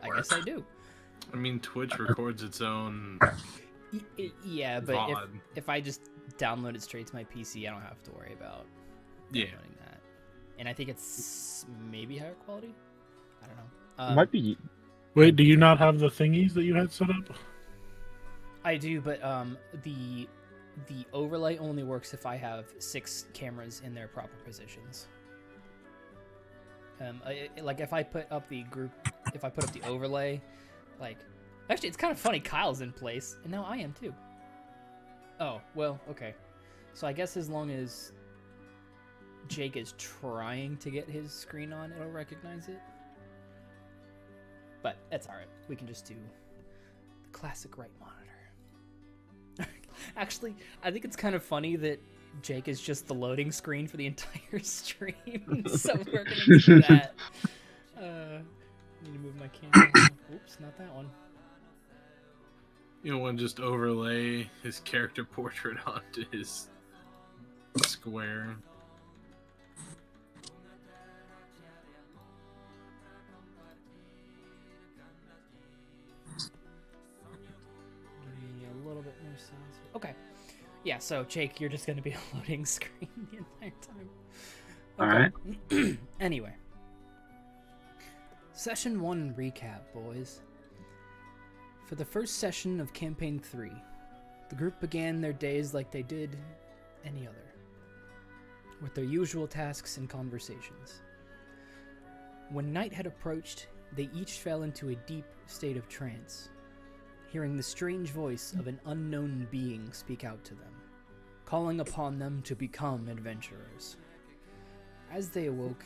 I guess I do. I mean, Twitch records its own. Yeah, but VOD. if I just download it straight to my PC, I don't have to worry about downloading that. And I think it's maybe higher quality. I don't know. It might be. Wait, do you not have the thingies that you had set up? I do, but the overlay only works if I have 6 cameras in their proper positions. Like if I put up the overlay, like actually it's kind of funny. Kyle's in place, and now I am too. Oh well, okay. So I guess as long as Jake is trying to get his screen on, it'll recognize it. But that's alright. We can just do the classic right monitor. Actually, I think it's kind of funny that Jake is just the loading screen for the entire stream. So we're going to do that. Need to move my camera. Oops, not that one. You don't want to just overlay his character portrait onto his square. Give me a little bit more size. Okay. Yeah, so Jake, you're just going to be a loading screen the entire time. Okay. Alright. Anyway. Session 1 recap, boys. For the first session of Campaign 3, the group began their days like they did any other, with their usual tasks and conversations. When night had approached, they each fell into a deep state of trance, hearing the strange voice of an unknown being speak out to them, calling upon them to become adventurers. As they awoke,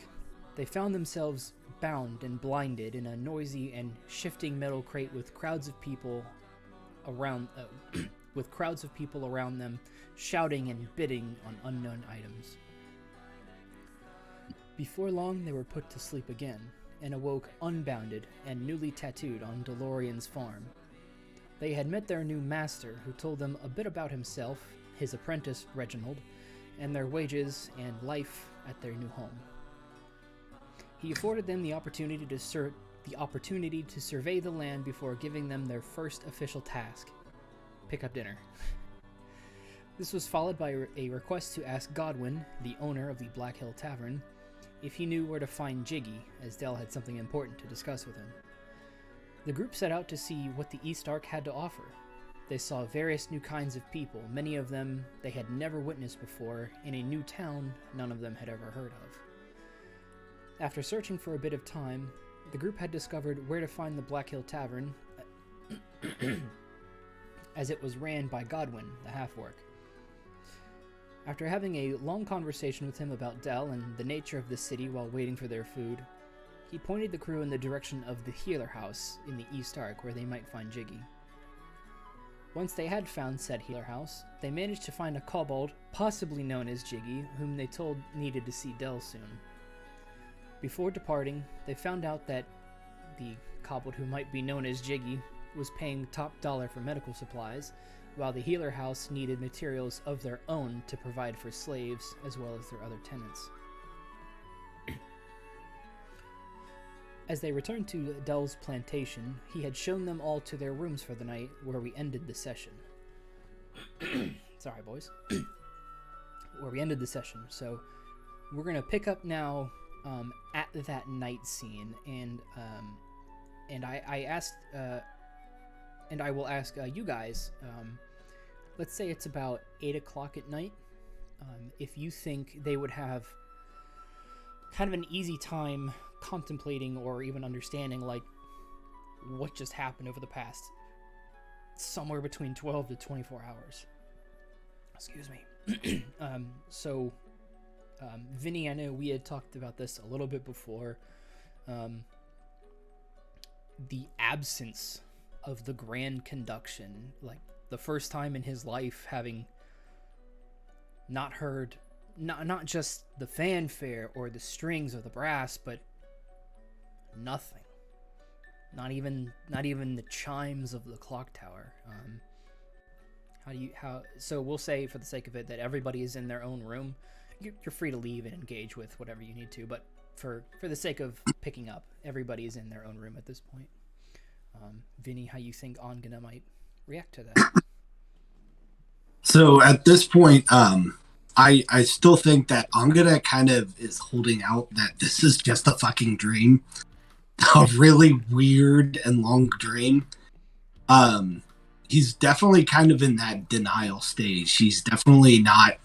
they found themselves bound and blinded in a noisy and shifting metal crate with crowds of people around them, shouting and bidding on unknown items. Before long, they were put to sleep again and awoke unbounded and newly tattooed on DeLorean's farm. They had met their new master, who told them a bit about himself, his apprentice Reginald, and their wages and life at their new home. He afforded them the opportunity to survey the land before giving them their first official task: pick up dinner. This was followed by a request to ask Godwin, the owner of the Black Hill Tavern, if he knew where to find Jiggy, as Dell had something important to discuss with him. The group set out to see what the East Ark had to offer. They saw various new kinds of people, many of them they had never witnessed before, in a new town none of them had ever heard of. After searching for a bit of time, the group had discovered where to find the Black Hill Tavern, as it was ran by Godwin, the half-orc. After having a long conversation with him about Dell and the nature of the city while waiting for their food, he pointed the crew in the direction of the Healer House in the East Ark, where they might find Jiggy. Once they had found said Healer House, they managed to find a kobold, possibly known as Jiggy, whom they told needed to see Dell soon. Before departing, they found out that the kobold who might be known as Jiggy was paying top dollar for medical supplies, while the Healer House needed materials of their own to provide for slaves as well as their other tenants. As they returned to Dell's plantation, he had shown them all to their rooms for the night, where we ended the session. Sorry, boys. Where we ended the session. So we're going to pick up now at that night scene, and I asked, and I will ask you guys, let's say it's about 8 o'clock at night, if you think they would have kind of an easy time contemplating or even understanding, like, what just happened over the past somewhere between 12 to 24 hours. Excuse me. Vinny, I know we had talked about this a little bit before. The absence of the grand conduction, like the first time in his life having not heard not just the fanfare or the strings of the brass, but nothing. Not even the chimes of the clock tower. So we'll say, for the sake of it, that everybody is in their own room. You're free to leave and engage with whatever you need to, but for the sake of picking up, everybody is in their own room at this point. Vinny, how you think Angene might react to that? So at this point, I still think that Angene kind of is holding out that this is just a fucking dream, a really weird and long dream. He's definitely kind of in that denial stage. He's definitely not.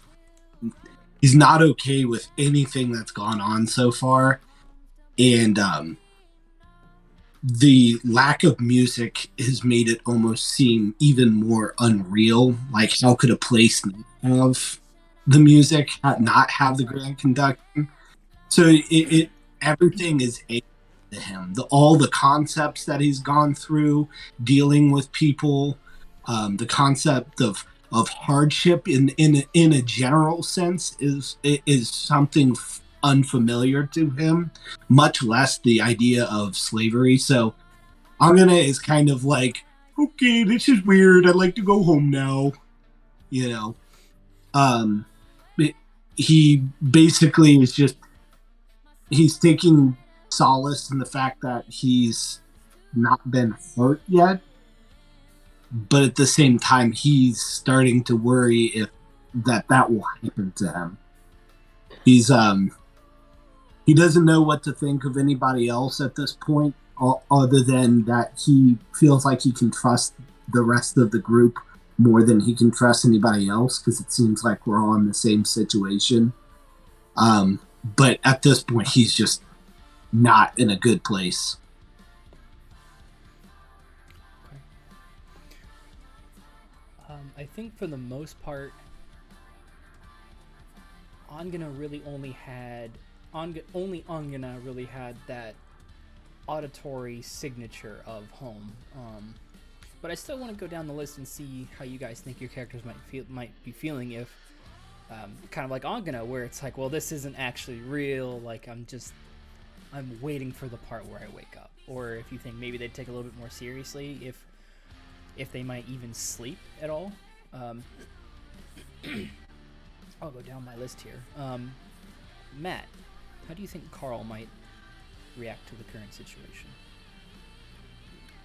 He's not okay with anything that's gone on so far, and the lack of music has made it almost seem even more unreal. Like, how could a place have the music, not have the grand conducting? So it everything is alien to him. All the concepts that he's gone through, dealing with people, the concept of hardship in a general sense is something unfamiliar to him, much less the idea of slavery. So Angene is kind of like, okay, this is weird. I'd like to go home now. You know, he basically is just, he's taking solace in the fact that he's not been hurt yet, but at the same time, he's starting to worry if that will happen to him. He's he doesn't know what to think of anybody else at this point, other than that he feels like he can trust the rest of the group more than he can trust anybody else, because it seems like we're all in the same situation. But at this point, he's just not in a good place. I think for the most part, Angene really only had that auditory signature of home. But I still want to go down the list and see how you guys think your characters might be feeling if, kind of like Angene, where it's like, well, this isn't actually real. Like, I'm waiting for the part where I wake up. Or if you think maybe they'd take a little bit more seriously, if they might even sleep at all. I'll go down my list here. Matt, how do you think Karl might react to the current situation?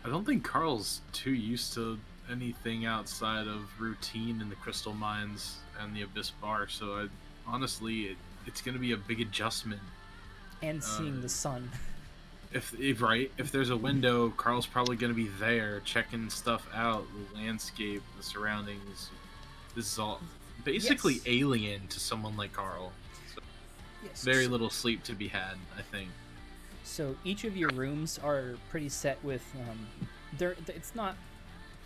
I don't think Karl's too used to anything outside of routine in the crystal mines and the abyss bar, so honestly, it's going to be a big adjustment. And seeing the sun. If there's a window, Karl's probably going to be there checking stuff out, the landscape, the surroundings. This is all basically alien to someone like Karl. So very little sleep to be had, I think. So each of your rooms are pretty set with, it's not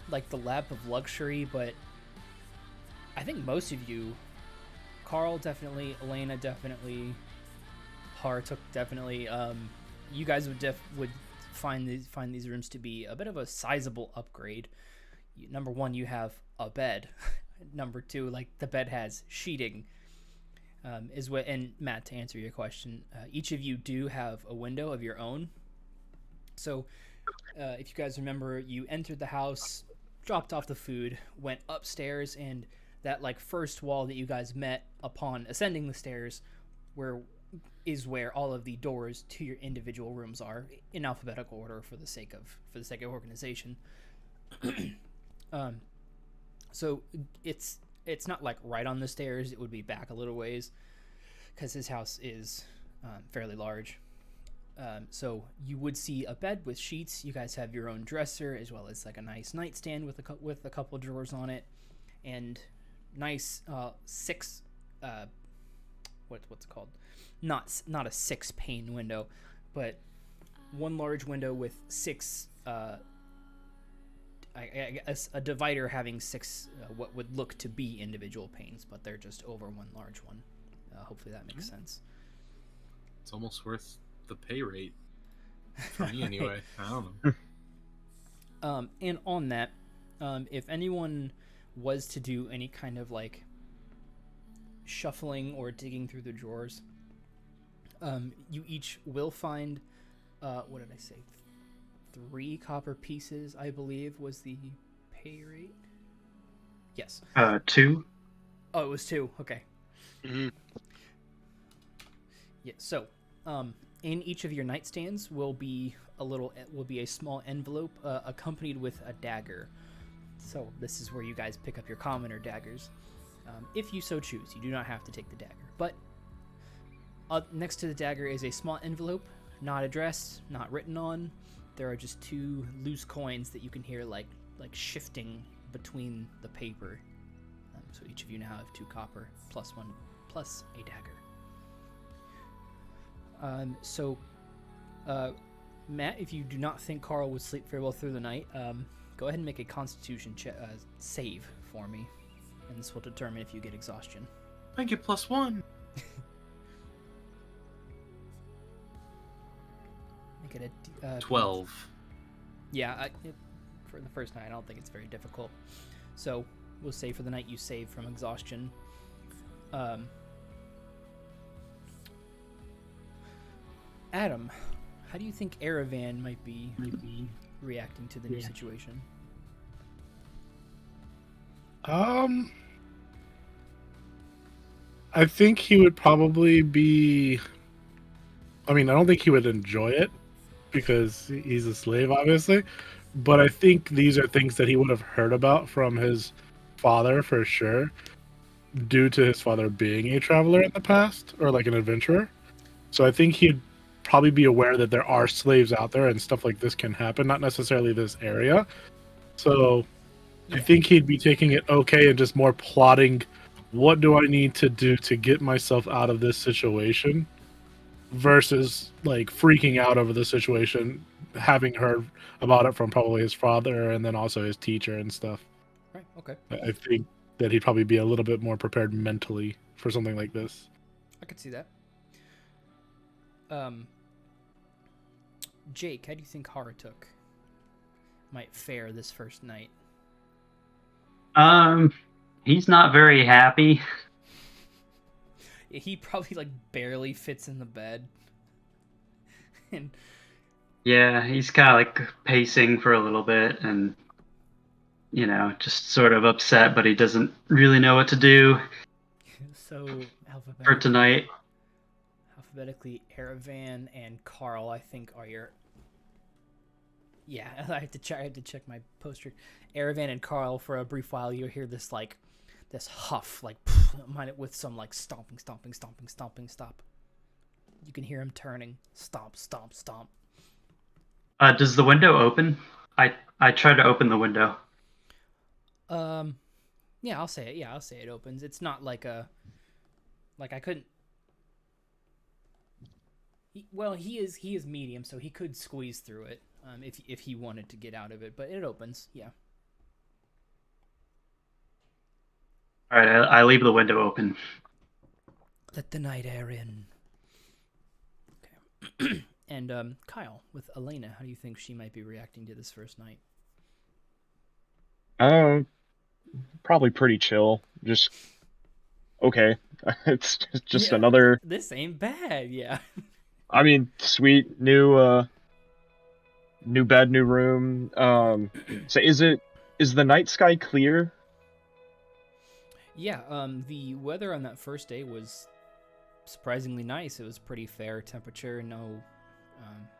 like the lap of luxury, but I think most of you, Karl definitely, Alena definitely, Harratuk definitely, you guys would find these rooms to be a bit of a sizable upgrade. Number one, you have a bed. Number two, like, the bed has sheeting. And Matt, to answer your question, each of you do have a window of your own. So if you guys remember, you entered the house, dropped off the food, went upstairs, and that like first wall that you guys met upon ascending the stairs is where all of the doors to your individual rooms are, in alphabetical order for the sake of organization. So it's not like right on the stairs. It would be back a little ways because his house is fairly large. So you would see a bed with sheets. You guys have your own dresser, as well as like a nice nightstand with a couple of drawers on it, and nice six what's it called? Not a 6-pane window, but one large window with six. I guess a divider having six what would look to be individual panes, but they're just over one large one. Hopefully that makes sense. It's almost worth the pay rate for me, anyway. I don't know. And on that, if anyone was to do any kind of like shuffling or digging through the drawers, you each will find what did I say? 3 copper pieces, I believe, was the pay rate. Yes. 2. Oh, it was 2. Okay. Mm-hmm. Yeah. So, in each of your nightstands will be a small envelope accompanied with a dagger. So this is where you guys pick up your common or daggers, if you so choose. You do not have to take the dagger. But next to the dagger is a small envelope, not addressed, not written on. There are just 2 loose coins that you can hear like shifting between the paper. So each of you now have 2 copper plus 1 plus a dagger. Matt, if you do not think Karl would sleep very well through the night, go ahead and make a Constitution save for me, and this will determine if you get exhaustion. I get +1. Make it a 12. Yeah, for the first night, I don't think it's very difficult. So we'll say for the night you save from exhaustion. Adam, how do you think Erevan might be reacting to the new situation? I think he would probably be... I mean, I don't think he would enjoy it because he's a slave, obviously. But I think these are things that he would have heard about from his father for sure, due to his father being a traveler in the past, or like an adventurer. So I think he'd probably be aware that there are slaves out there and stuff like this can happen, not necessarily this area. So I think he'd be taking it okay and just more plotting, what do I need to do to get myself out of this situation, versus like freaking out over the situation, having heard about it from probably his father and then also his teacher and stuff. Right, okay. I think that he'd probably be a little bit more prepared mentally for something like this. I could see that. Jake, how do you think Harratuk might fare this first night? He's not very happy. He probably like barely fits in the bed. And Yeah, he's kind of like pacing for a little bit and, just sort of upset, but he doesn't really know what to do so for tonight. Alphabetically, Erevan and Karl, I think, are your... Yeah, I have to check my poster. Erevan and Karl, for a brief while, you'll hear this huff, with some like stomping. You can hear him turning. Stomp. Does the window open? I tried to open the window. Yeah, I'll say it. Yeah, I'll say it opens. It's not like I couldn't. He is medium, so he could squeeze through it if he wanted to get out of it. But it opens. Yeah. All right, I leave the window open. Let the night air in. Okay. And Kyle, with Alena, how do you think she might be reacting to this first night? Probably pretty chill. Just okay. It's just another. This ain't bad, yeah. I mean, sweet new bed, new room. So is the night sky clear? Yeah. The weather on that first day was surprisingly nice. It was pretty fair temperature. No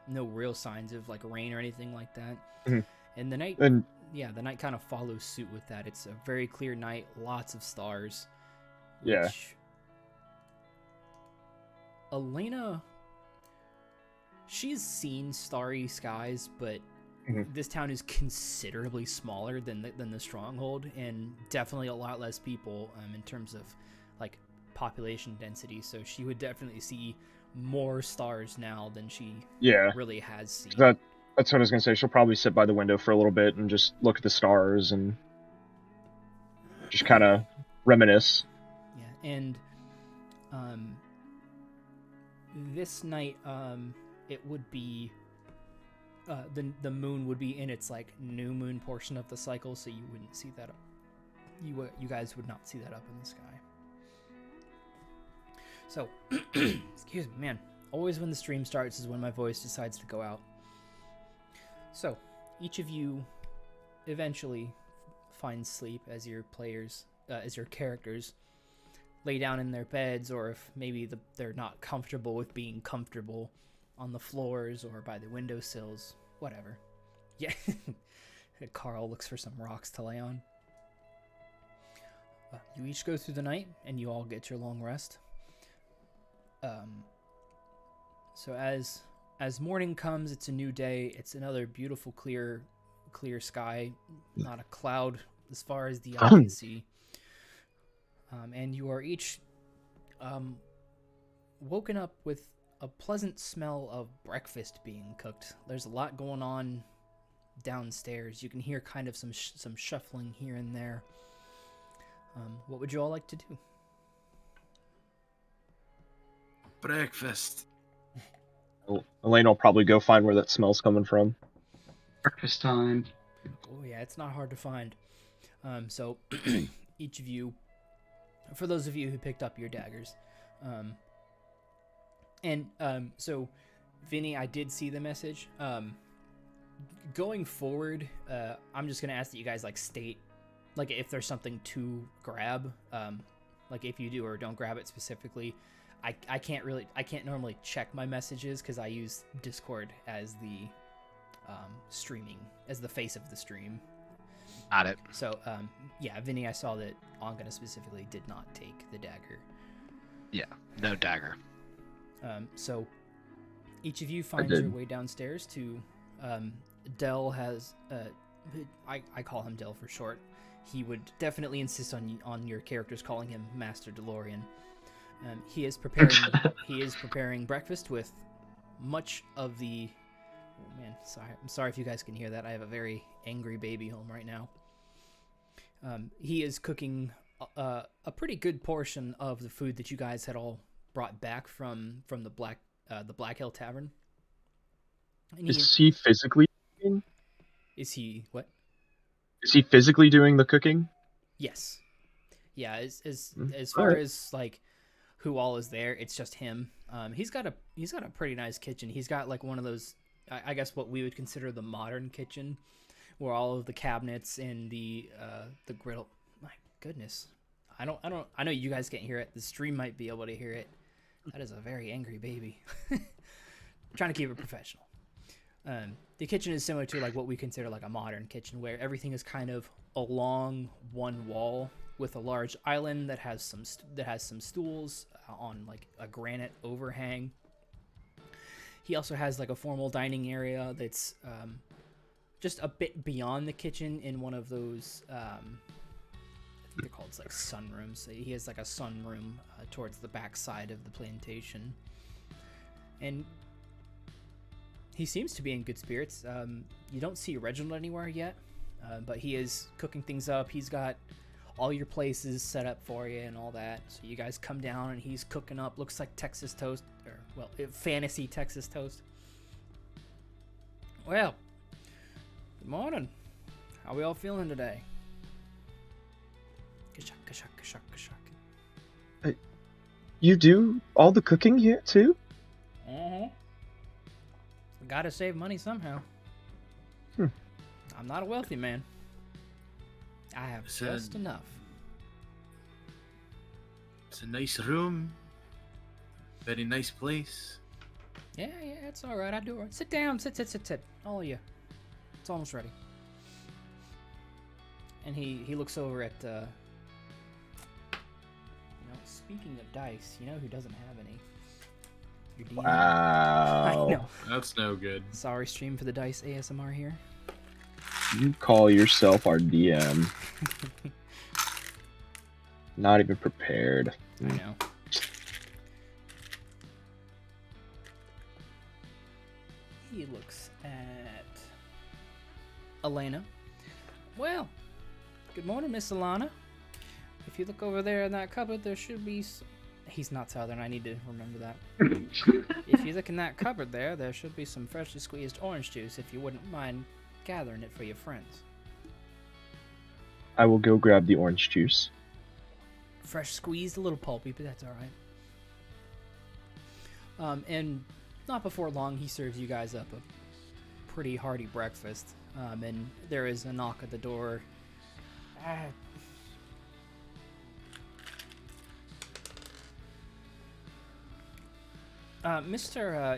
real signs of like rain or anything like that. Mm-hmm. And the night, the night kind of follows suit with that. It's a very clear night, lots of stars. Yeah. Alena, she's seen starry skies, but this town is considerably smaller than the stronghold, and definitely a lot less people in terms of like population density. So she would definitely see more stars now than she really has seen. That's what I was gonna say. She'll probably sit by the window for a little bit and just look at the stars and just kind of reminisce. Yeah, and this night, it would be the moon would be in its like new moon portion of the cycle, so you wouldn't see that. You guys would not see that up in the sky. So, excuse me, man. Always when the stream starts is when my voice decides to go out. So, each of you eventually find sleep as your characters lay down in their beds, or if maybe they're not comfortable with being comfortable, on the floors or by the windowsills, whatever. Yeah. Karl looks for some rocks to lay on. You each go through the night, and you all get your long rest. So as morning comes, it's a new day. It's another beautiful, clear sky. Not a cloud as far as the eye can see. And you are each woken up with a pleasant smell of breakfast being cooked. There's a lot going on downstairs. You can hear kind of some shuffling here and there. What would you all like to do? Breakfast. Elena will probably go find where that smell's coming from. Breakfast time. Oh yeah, it's not hard to find. So each of you, for those of you who picked up your daggers, so Vinny, I did see the message. Going forward, I'm just gonna ask that you guys state, if there's something to grab, if you do or don't grab it specifically. I can't normally check my messages because I use Discord as the as the face of the stream. Got it. So yeah, Vinny, I saw that Angene specifically did not take the dagger. Yeah, no dagger. So each of you finds your way downstairs to Del has I call him Del for short. He would definitely insist on your characters calling him Master DeLorean. He is preparing breakfast with much of the. Oh man, I'm sorry if you guys can hear that. I have a very angry baby home right now. He is cooking a pretty good portion of the food that you guys had all brought back from the Black Hill Tavern. And Is he physically cooking? Is he what? Is he physically doing the cooking? Yes. Yeah, as far as who all is there, it's just him. He's got a pretty nice kitchen. He's got one of those, I guess what we would consider the modern kitchen, where all of the cabinets and the griddle. My goodness, I know you guys can't hear it. The stream might be able to hear it. That is a very angry baby. Trying to keep it professional. The kitchen is similar to what we consider a modern kitchen, where everything is kind of along one wall with a large island that has some stools on a granite overhang. He also has a formal dining area that's just a bit beyond the kitchen in one of those I think they're called sunrooms. So he has a sunroom towards the back side of the plantation, and he seems to be in good spirits. You don't see Reginald anywhere yet, but he is cooking things up. He's got all your places set up for you and all that. So you guys come down and he's cooking up. Looks like Texas toast, fantasy Texas toast. Well, good morning. How we all feeling today? You do all the cooking here too? Gotta save money somehow. I'm not a wealthy man. I have just enough. It's a nice room. Very nice place. Yeah, it's all right. I do it. Sit down. Sit. All of you. It's almost ready. And he looks over at. Speaking of dice, you know who doesn't have any? Your DM. Wow. I know. That's no good. Sorry, stream for the dice ASMR here. You call yourself our DM. Not even prepared. I know. He looks at Alena. Well, good morning, Miss Alana. If you look over there in that cupboard, there should be. He's not Southern. I need to remember that. If you look in that cupboard there should be some freshly squeezed orange juice. If you wouldn't mind gathering it for your friends. I will go grab the orange juice. Fresh squeezed, a little pulpy, but that's all right. And not before long, he serves you guys up a pretty hearty breakfast. And there is a knock at the door.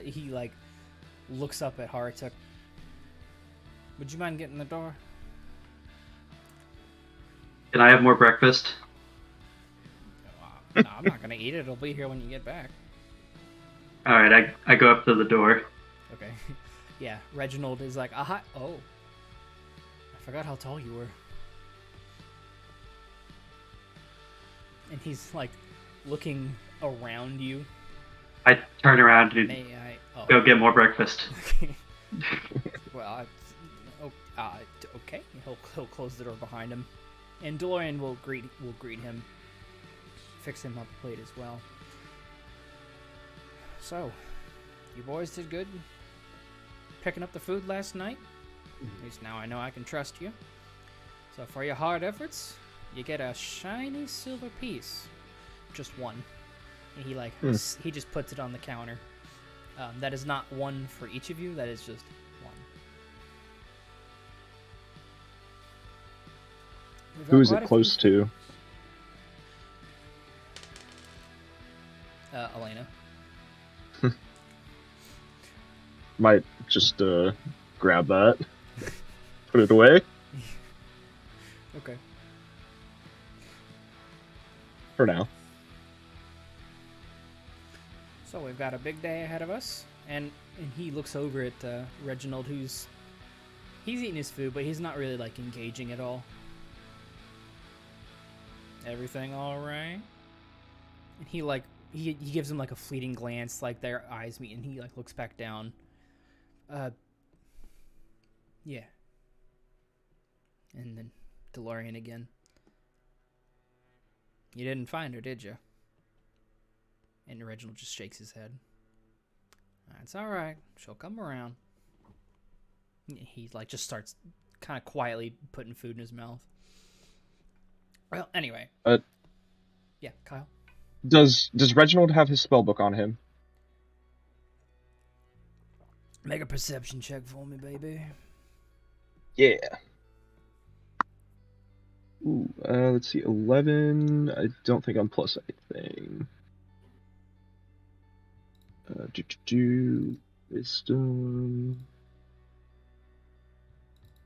He looks up at Harratuk. Would you mind getting the door? Can I have more breakfast? No, I'm not gonna eat it. It'll be here when you get back. All right, I go up to the door. Okay. Yeah, Reginald is like, aha. Oh. I forgot how tall you were. And he's like looking around you. I turn around and May I? Oh. go get more breakfast. Well, okay. He'll close the door behind him, and DeLorean will greet him, fix him up a plate as well. So, you boys did good picking up the food last night. At least now I know I can trust you. So for your hard efforts, you get a shiny silver piece, just one. And he just puts it on the counter. That is not one for each of you. That is just one. Who is it close to? Alena. Might just grab that, put it away Okay. for now. So we've got a big day ahead of us, and he looks over at Reginald, he's eating his food, but he's not really like engaging at all. Everything all right? And he gives him like a fleeting glance, like their eyes meet, and he like looks back down. Yeah. And then DeLorean again. You didn't find her, did you? And Reginald just shakes his head. That's all right. She'll come around. He like just starts kind of quietly putting food in his mouth. Well, anyway. Yeah, Kyle. Does Reginald have his spellbook on him? Make a perception check for me, baby. Yeah. Ooh, let's see, 11. I don't think I'm plus anything. Wisdom.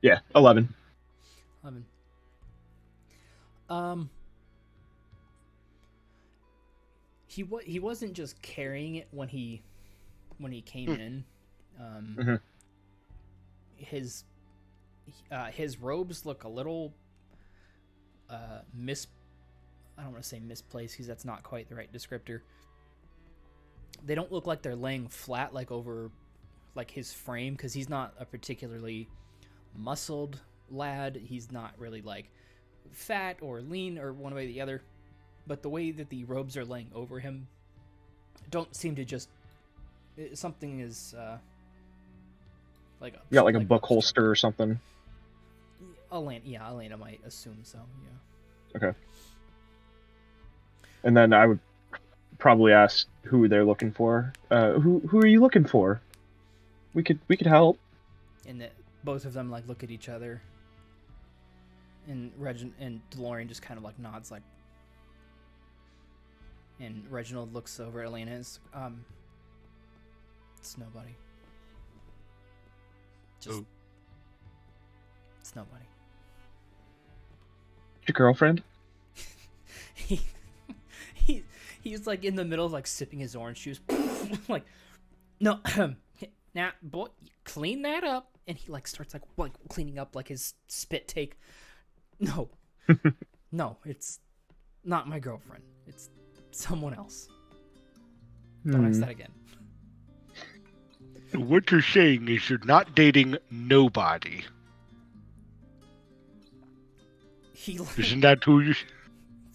Yeah, 11. 11. He wasn't just carrying it when he came in. His robes look a little I don't want to say misplaced because that's not quite the right descriptor. They don't look like they're laying flat like over like his frame, because he's not a particularly muscled lad. He's not really like fat or lean or one way or the other, but the way that the robes are laying over him don't seem to just something is like a book holster or something. Alena might assume so. Yeah. Okay. And then I would probably ask who they're looking for. Who are you looking for? We could help. And both of them like look at each other. And and DeLorean just kind of like nods like. And Reginald looks over at Alena. It's nobody. It's nobody. Your girlfriend? He's like in the middle of like sipping his orange juice. Like, no, now boy, clean that up. And he like starts like cleaning up like his spit take. No, no, it's not my girlfriend. It's someone else. Don't ask that again. What you're saying is you're not dating nobody. Isn't that who you...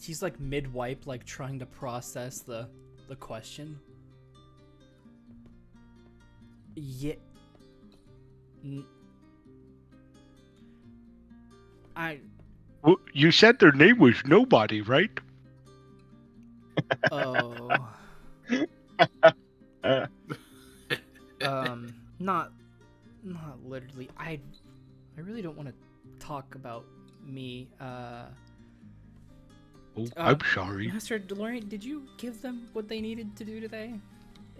He's like mid-wipe, like trying to process the question. Yeah. Well, you said their name was nobody, right? Oh. Not literally. I really don't want to talk about me. I'm sorry. Master DeLorean, did you give them what they needed to do today?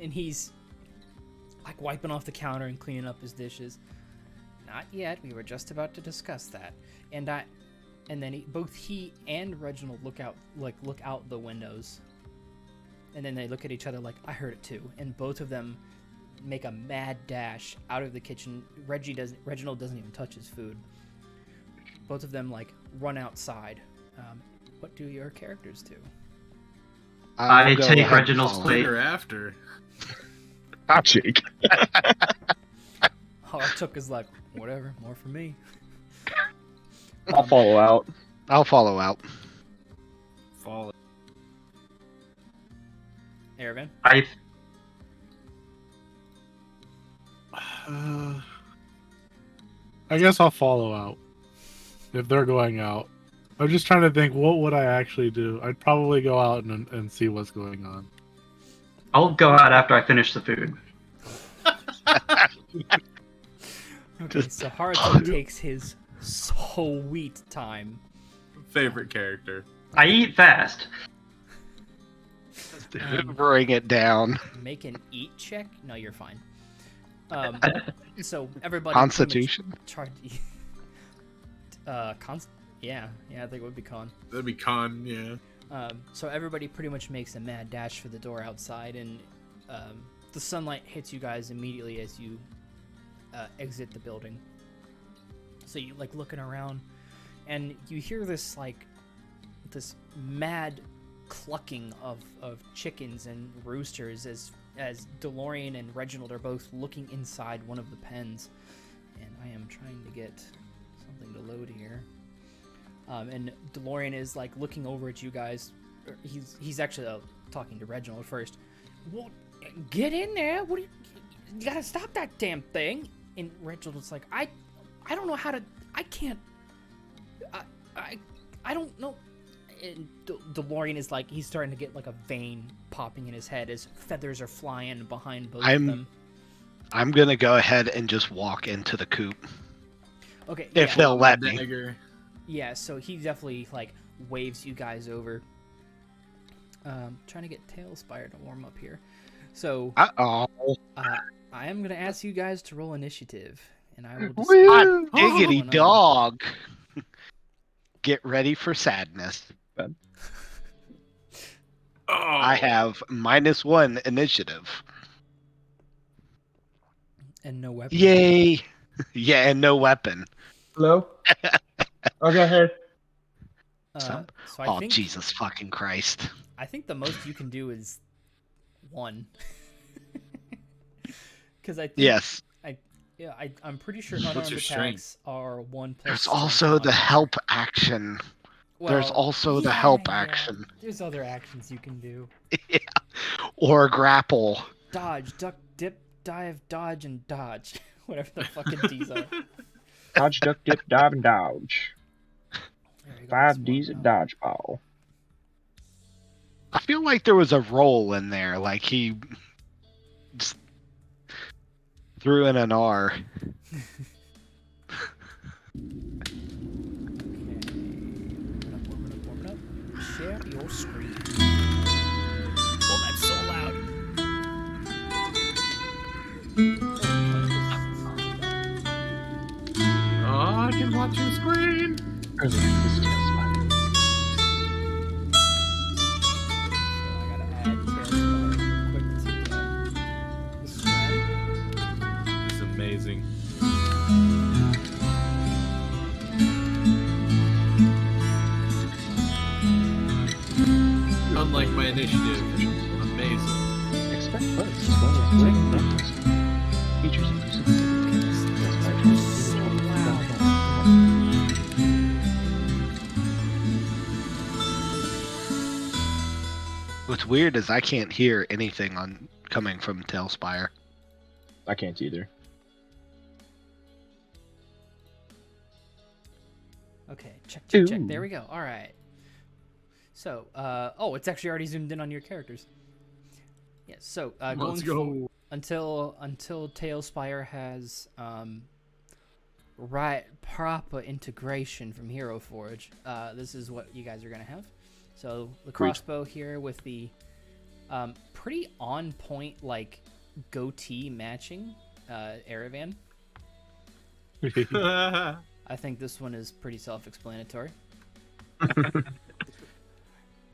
And like wiping off the counter and cleaning up his dishes. Not yet. We were just about to discuss that. And then both he and Reginald look out the windows. And then they look at each other like, I heard it too. And both of them make a mad dash out of the kitchen. Reginald doesn't even touch his food. Both of them like run outside. What do your characters do? I take Reginald's plate. Later after. Hot shake. Harratuk is like, whatever, more for me. I'll follow out. I'll follow out. Fall. Erevan? I guess I'll follow out if they're going out. I'm just trying to think, what would I actually do? I'd probably go out and see what's going on. I'll go out after I finish the food. Okay, so Harratuk takes his sweet time. Favorite character. I eat fast. Bring it down. Make an eat check? No, you're fine. So everybody Constitution? tried to eat. Yeah, I think it would be con. That'd be con, yeah. So everybody pretty much makes a mad dash for the door outside, and the sunlight hits you guys immediately as you exit the building. So you like looking around, and you hear this mad clucking of chickens and roosters as DeLorean and Reginald are both looking inside one of the pens. And I am trying to get something to load here. And DeLorean is like looking over at you guys. He's actually talking to Reginald first. Well, get in there. You gotta stop that damn thing. And Reginald's like, I don't know how to. I can't. I don't know. And DeLorean is like, he's starting to get like a vein popping in his head as feathers are flying behind both of them. I'm gonna go ahead and just walk into the coop. Okay. If they'll let me. Dagger. Yeah, so he definitely like waves you guys over. Trying to get Tailspire to warm up here. So Uh-oh. I am gonna ask you guys to roll initiative, and I will. Hot diggity dog. Get ready for sadness. I have -1 initiative. And no weapon. Yay! Yeah, and no weapon. Hello? Okay, here. So I think, Jesus fucking Christ. I think the most you can do is 1. Because I think, Yes. I'm pretty sure unarmed your attacks strength? are 1+. There's also the help action. There's also the help action. There's other actions you can do. Yeah. Or grapple. Dodge, duck, dip, dive, dodge, and dodge. Whatever the fucking D's are. Dodge, duck, dip, dive, and dodge. There you go, 5 that's D's one at now. dodgeball. I feel like there was a roll in there, like he just threw in an R. Warming up. Share your screen. Oh, that's so loud. Oh, I can watch your screen. So I gotta add Tailspire quick to the screen. It's amazing. Unlike my initiative, amazing. Expect bugs as well as leg numbers. Features What's weird is I can't hear anything coming from Tailspire. I can't either. Okay, check. There Ooh. we go. All right. So, it's actually already zoomed in on your characters. Yes. So, Let's go. until Tailspire has proper integration from Hero Forge. This is what you guys are gonna have. So the crossbow here with the pretty on point like goatee matching Erevan. I think this one is pretty self-explanatory.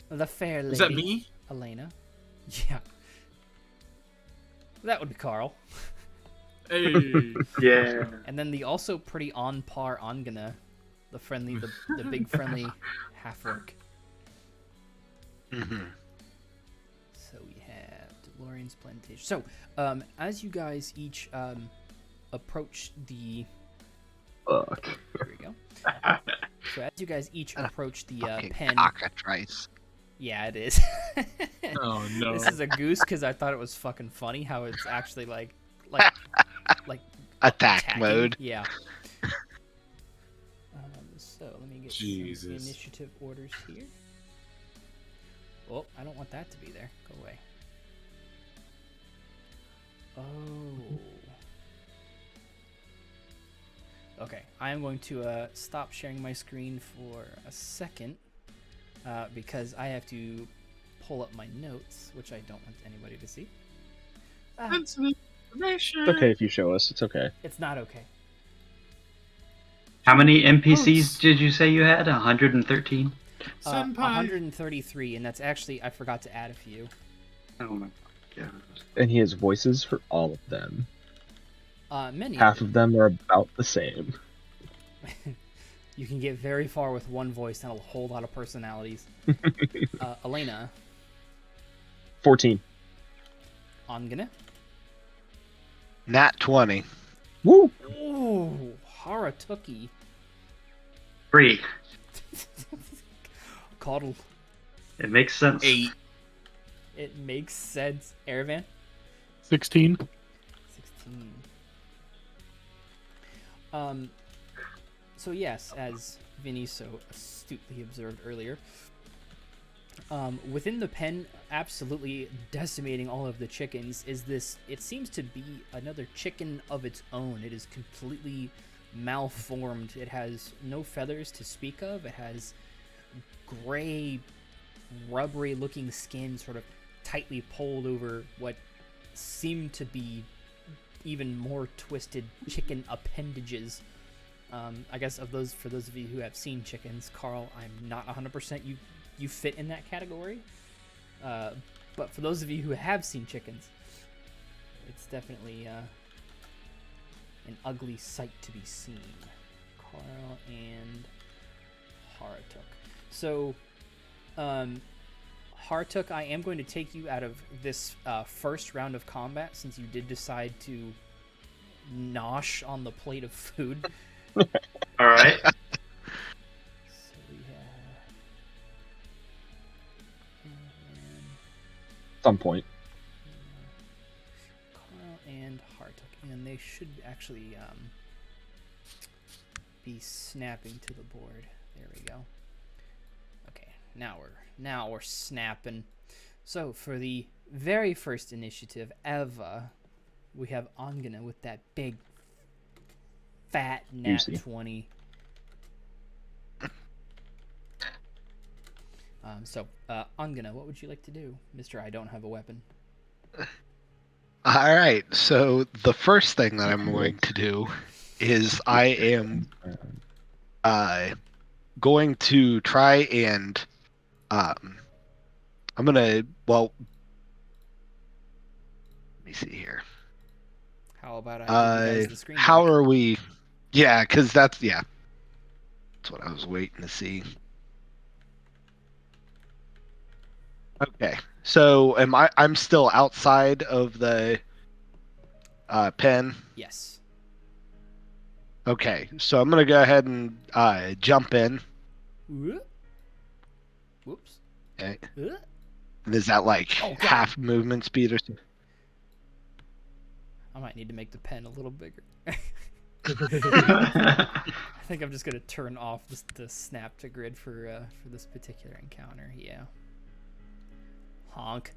The fair lady. Is that me? Alena. Yeah. That would be Karl. Hey. Yeah. And then the also pretty on par Angene, the big friendly half-orc. Mm-hmm. So we have DeLorean's plantation. So, as you guys each approach the... Fuck. Here we go. So as you guys each approach the Fucking pen... cockatrice. Yeah, it is. Oh no. This is a goose because I thought it was fucking funny how it's actually like Attack attacking. mode. Yeah. So let me get some Jesus. initiative orders here. Oh, I don't want that to be there. Go away. Oh. Okay, I am going to stop sharing my screen for a second because I have to pull up my notes, which I don't want anybody to see. Sensitive information. It's okay if you show us. It's okay. It's not okay. How many NPCs did you say you had? 113? Senpai. 133, and that's actually, I forgot to add a few. Oh my god. And he has voices for all of them. Many Half of them are about the same. You can get very far with one voice and a whole lot of personalities. Alena. 14. Angene. Nat 20. Woo! Ooh, Harratuk. 3. Coddle. It makes sense. 8. It makes sense. Erevan. 16. 16. So yes, as Vinny so astutely observed earlier, within the pen, absolutely decimating all of the chickens is this. It seems to be another chicken of its own. It is completely malformed. It has no feathers to speak of. It has gray, rubbery-looking skin, sort of tightly pulled over what seem to be even more twisted chicken appendages. I guess for those of you who have seen chickens, Karl, I'm not 100% you fit in that category. But for those of you who have seen chickens, it's definitely an ugly sight to be seen. Karl and Harratuk. So, Harratuk, I am going to take you out of this first round of combat since you did decide to nosh on the plate of food. Alright. So we have Some point. Karl and Harratuk, and they should actually be snapping to the board. There we go. Okay, now we're snapping. So for the very first initiative, Eva, we have Angene with that big fat nat Juicy. 20. Angene, what would you like to do, Mr. I don't have a weapon? All right. So the first thing that I'm going to do is I am going to try and I'm gonna let me see here. How about I give you guys the screen How back? are we? Yeah, because that's what I was waiting to see. Okay, so I'm still outside of the pen. Yes. Okay, so I'm gonna go ahead and jump in. Whoops. Okay. Uh, And is that like Oh, God. half movement speed or something? I might need to make the pen a little bigger. I think I'm just gonna turn off the snap to grid for this particular encounter. Yeah. Honk.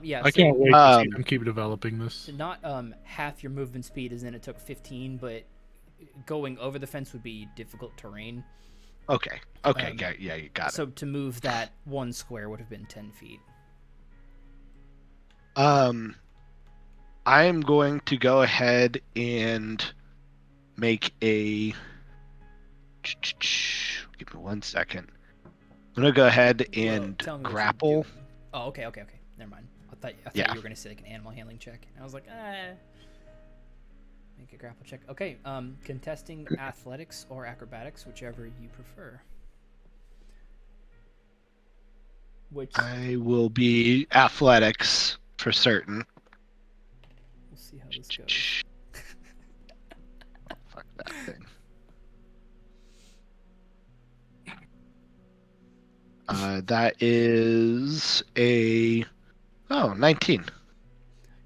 Yeah. I so can't wait to see them keep developing this. Not half your movement speed, as in it took 15, but going over the fence would be difficult terrain. Okay. Yeah, you got it. So to move that one square would have been 10 feet. I am going to go ahead and make a. Give me 1 second. I'm gonna go ahead and Tell me what you're grapple. doing. Oh, okay. Never mind. I thought Yeah. you were gonna say like an animal handling check. And I was like, make a grapple check. Okay. Contesting athletics or acrobatics, whichever you prefer. Which I will be athletics for certain. we'll see how this goes. Fuck that thing. That is a 19.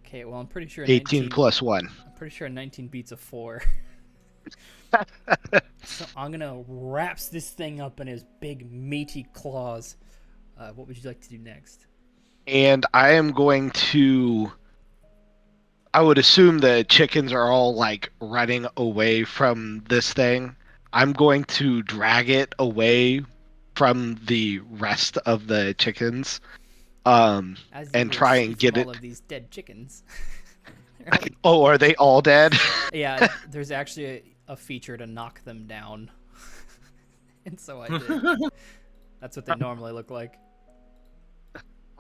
Okay. Well, I'm pretty sure 18 19, plus 1. I'm pretty sure a 19 beats a 4. So I'm gonna wraps this thing up in his big meaty claws. What would you like to do next? And I am going to. I would assume the chickens are all like running away from this thing. I'm going to drag it away from the rest of the chickens. As you And will try see and from get all it. of these dead chickens. Oh, are they all dead? Yeah, there's actually a feature to knock them down. And so I did. That's what they normally look like.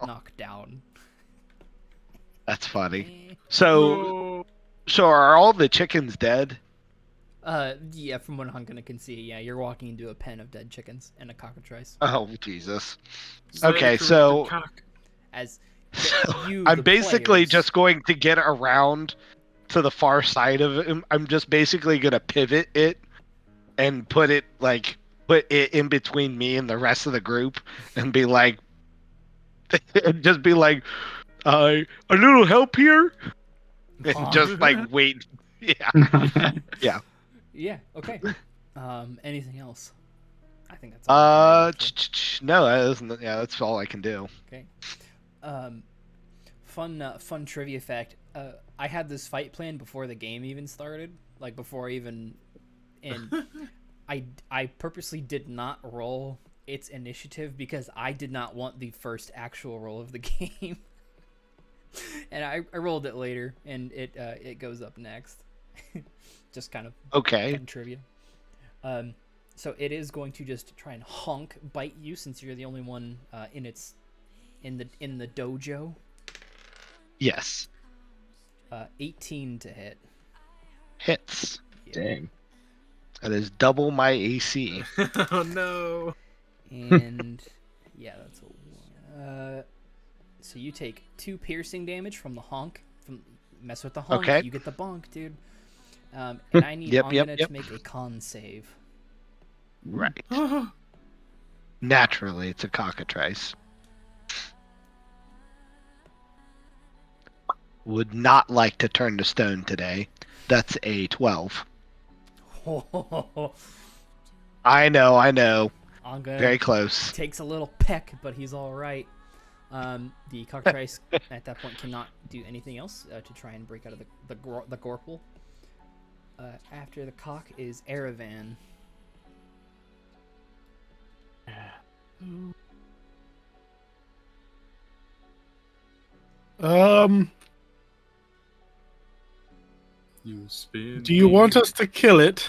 Knock down. That's funny. So are all the chickens dead? Yeah, from what Hunkana can see, yeah, you're walking into a pen of dead chickens and a cockatrice. Oh, Jesus. Is that a Okay, corrupted so cock? As I'm the basically players- just going to get around to the far side of him. I'm just basically going to pivot it and put it in between me and the rest of the group and be like, just be like, a little help here? And just like wait. Yeah. Yeah, okay. Anything else? I think that's all. No, that's all I can do. Okay. Fun trivia fact. I had this fight plan before the game even started, like before and I purposely did not roll its initiative because I did not want the first actual roll of the game. And I rolled it later, and it goes up next. Just kind of Okay. fun trivia. So it is going to just try and bite you since you're the only one in the dojo. Yes. 18 to hit. Hits. Dang. That is double my AC. Oh no. And yeah, that's a so you take 2 piercing damage from the honk. Mess with the honk, Okay. you get the bonk, dude. And I need Angene to make a con save. Right. Naturally, it's a cockatrice. Would not like to turn to stone today. That's a 12. I know. Angene Very close. takes a little peck, but he's all right. The cockatrice at that point cannot do anything else to try and break out of the gorple. After the cock is Erevan. You spin. Do you want us to kill it?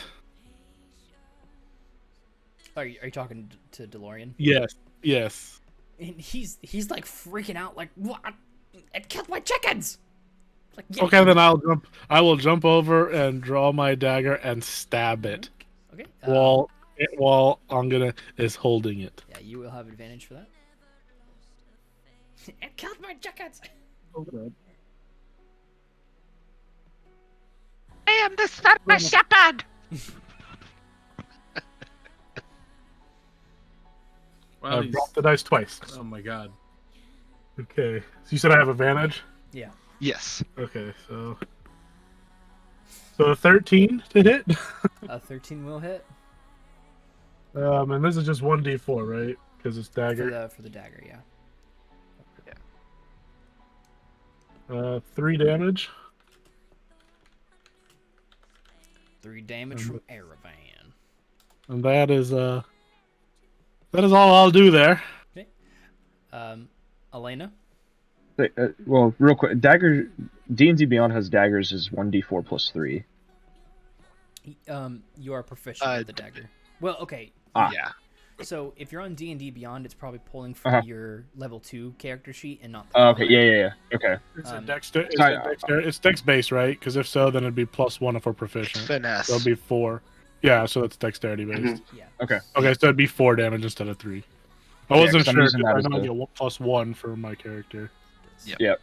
Are you talking to DeLorean? Yes. And he's like freaking out, like, what? It killed my chickens. Like, yeah. Okay, then I will jump over and draw my dagger and stab it Okay. while Angene is holding it. Yeah, you will have advantage for that. It killed my chickens. Okay. I am the son of a shepherd. Wow, I've dropped the dice twice. Oh my god. Okay. So you said I have advantage? Yeah. Yes. Okay, so a 13 to hit. 13 will hit And this is just 1d4, right? Because it's dagger. for the dagger. Yeah. 3 damage. 3 damage from Erevan. And that is all I'll do there. Okay. Alena. Well, real quick, dagger. D&D Beyond has daggers is 1d4 plus 3. You are proficient with the dagger. Well, okay. Yeah. So if you're on D&D Beyond, it's probably pulling from Uh-huh. your level 2 character sheet and not the Oh, okay, Paladin. yeah. Okay. It's dex based, right? Because if so, then it'd be +1 if we're proficient. Finesse. So it'd be 4. Yeah, so that's dexterity based. Yeah. Okay. Okay, so it'd be 4 damage instead of 3. I Yeah, wasn't 'cause I'm sure using because that I as know I the- get +1 for my character. Yep. Yep.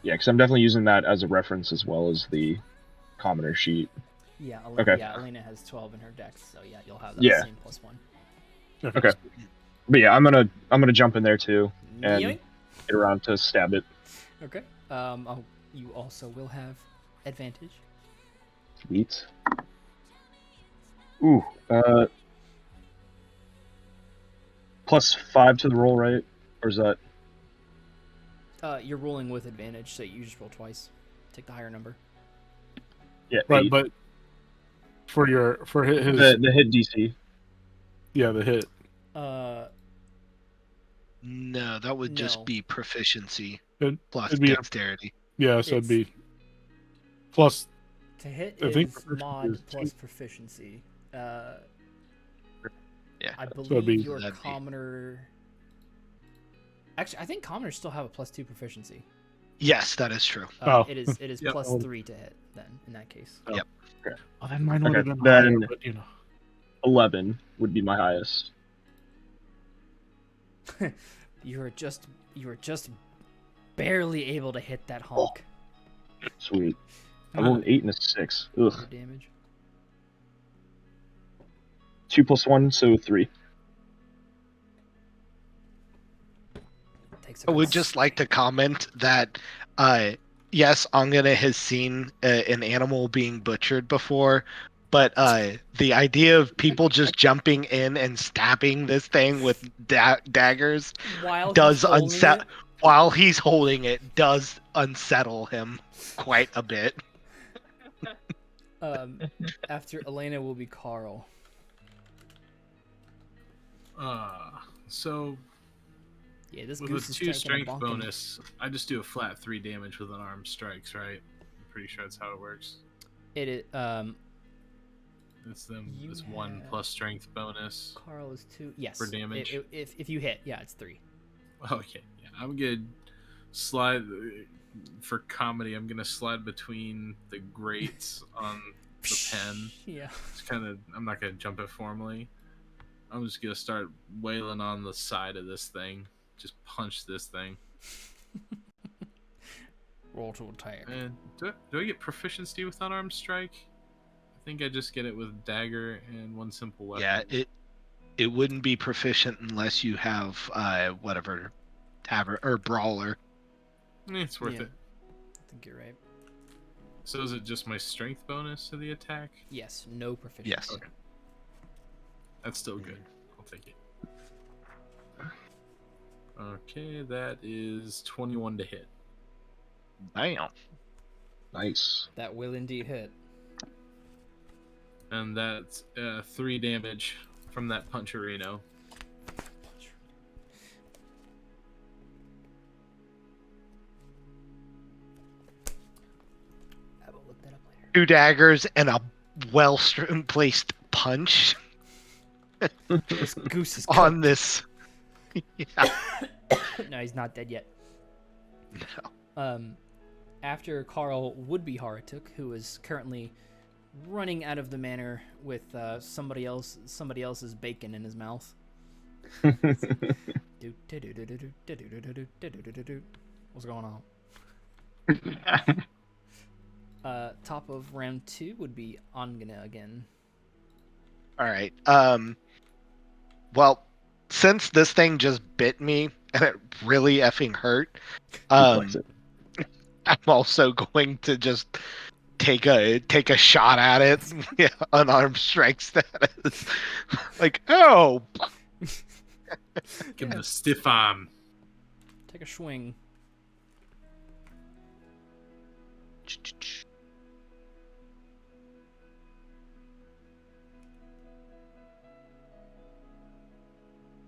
Yeah, because I'm definitely using that as a reference as well as the commoner sheet. Yeah, Okay. Yeah, Alena has 12 in her dex, so yeah, you'll have that Yeah. same +1. Okay. But yeah, I'm gonna jump in there too and Yoink. get around to stab it. Okay. You also will have advantage. Sweet. Ooh. +5 to the roll, right? Or is that? You're rolling with advantage, so you just roll twice. Take the higher number. Yeah. Right, 8. but for his The hit DC. yeah, the hit. No, that would No. just be proficiency plus it'd be a- dexterity. Yeah, so it'd It's- be plus. To hit I think is proficiency mod is plus 2. proficiency. Yeah. I it'd believe be- your That'd be- commoner. Actually, I think commoners still have a +2 proficiency. Yes, that is true. Oh. It is Yep. +3 to hit then in that case. Yep. Well, then mine would Okay, have been then- higher, but 11 would be my highest. You were just barely able to hit that honk. Sweet. I rolled an 8 and a 6. Ugh. For damage. 2 plus 1, so 3. Takes a I would good just like to comment that, yes, Angene has seen an animal being butchered before, but the idea of people just jumping in and stabbing this thing with daggers While does he's holding unsettle. While he's holding it, does unsettle him quite a bit. After Alena will be Karl. So Yeah, this with goose a is 2 taking a strength bonking. bonus, I just do a flat 3 damage with unarmed strikes, right? I'm pretty sure that's how it works. It is, It's them. You It's 1 have- plus strength bonus. Karl is 2. Yes. For damage? If you hit, yeah, it's 3. Okay, yeah, I'm gonna slide for comedy. I'm gonna slide between the grates on the pen. Yeah. It's kind of. I'm not gonna jump it formally. I'm just gonna start wailing on the side of this thing. Just punch this thing. Roll to attack. And do I get proficiency with unarmed strike? I think I just get it with dagger and one simple weapon. Yeah, it wouldn't be proficient unless you have whatever tavern or brawler. It's worth Yeah. it. I think you're right. So is it just my strength bonus to the attack? Yes, no proficiency. Yes. Okay. That's still good. I'll take it. Okay, that is 21 to hit. Damn. Nice. That will indeed hit. And that's 3 damage from that puncherino. I will look that up later. 2 daggers and a well-placed punch This goose is on this. Yeah. No, he's not dead yet. No. After Karl would be Harratuk, who is currently running out of the manor with somebody else's bacon in his mouth. What's going on? Top of round 2 would be Angene again. All right. Well, since this thing just bit me and it really effing hurt, Flex it. I'm also going to just take a shot at it. Yeah, unarmed strike status. Like, oh, Give him the stiff arm. Take a swing.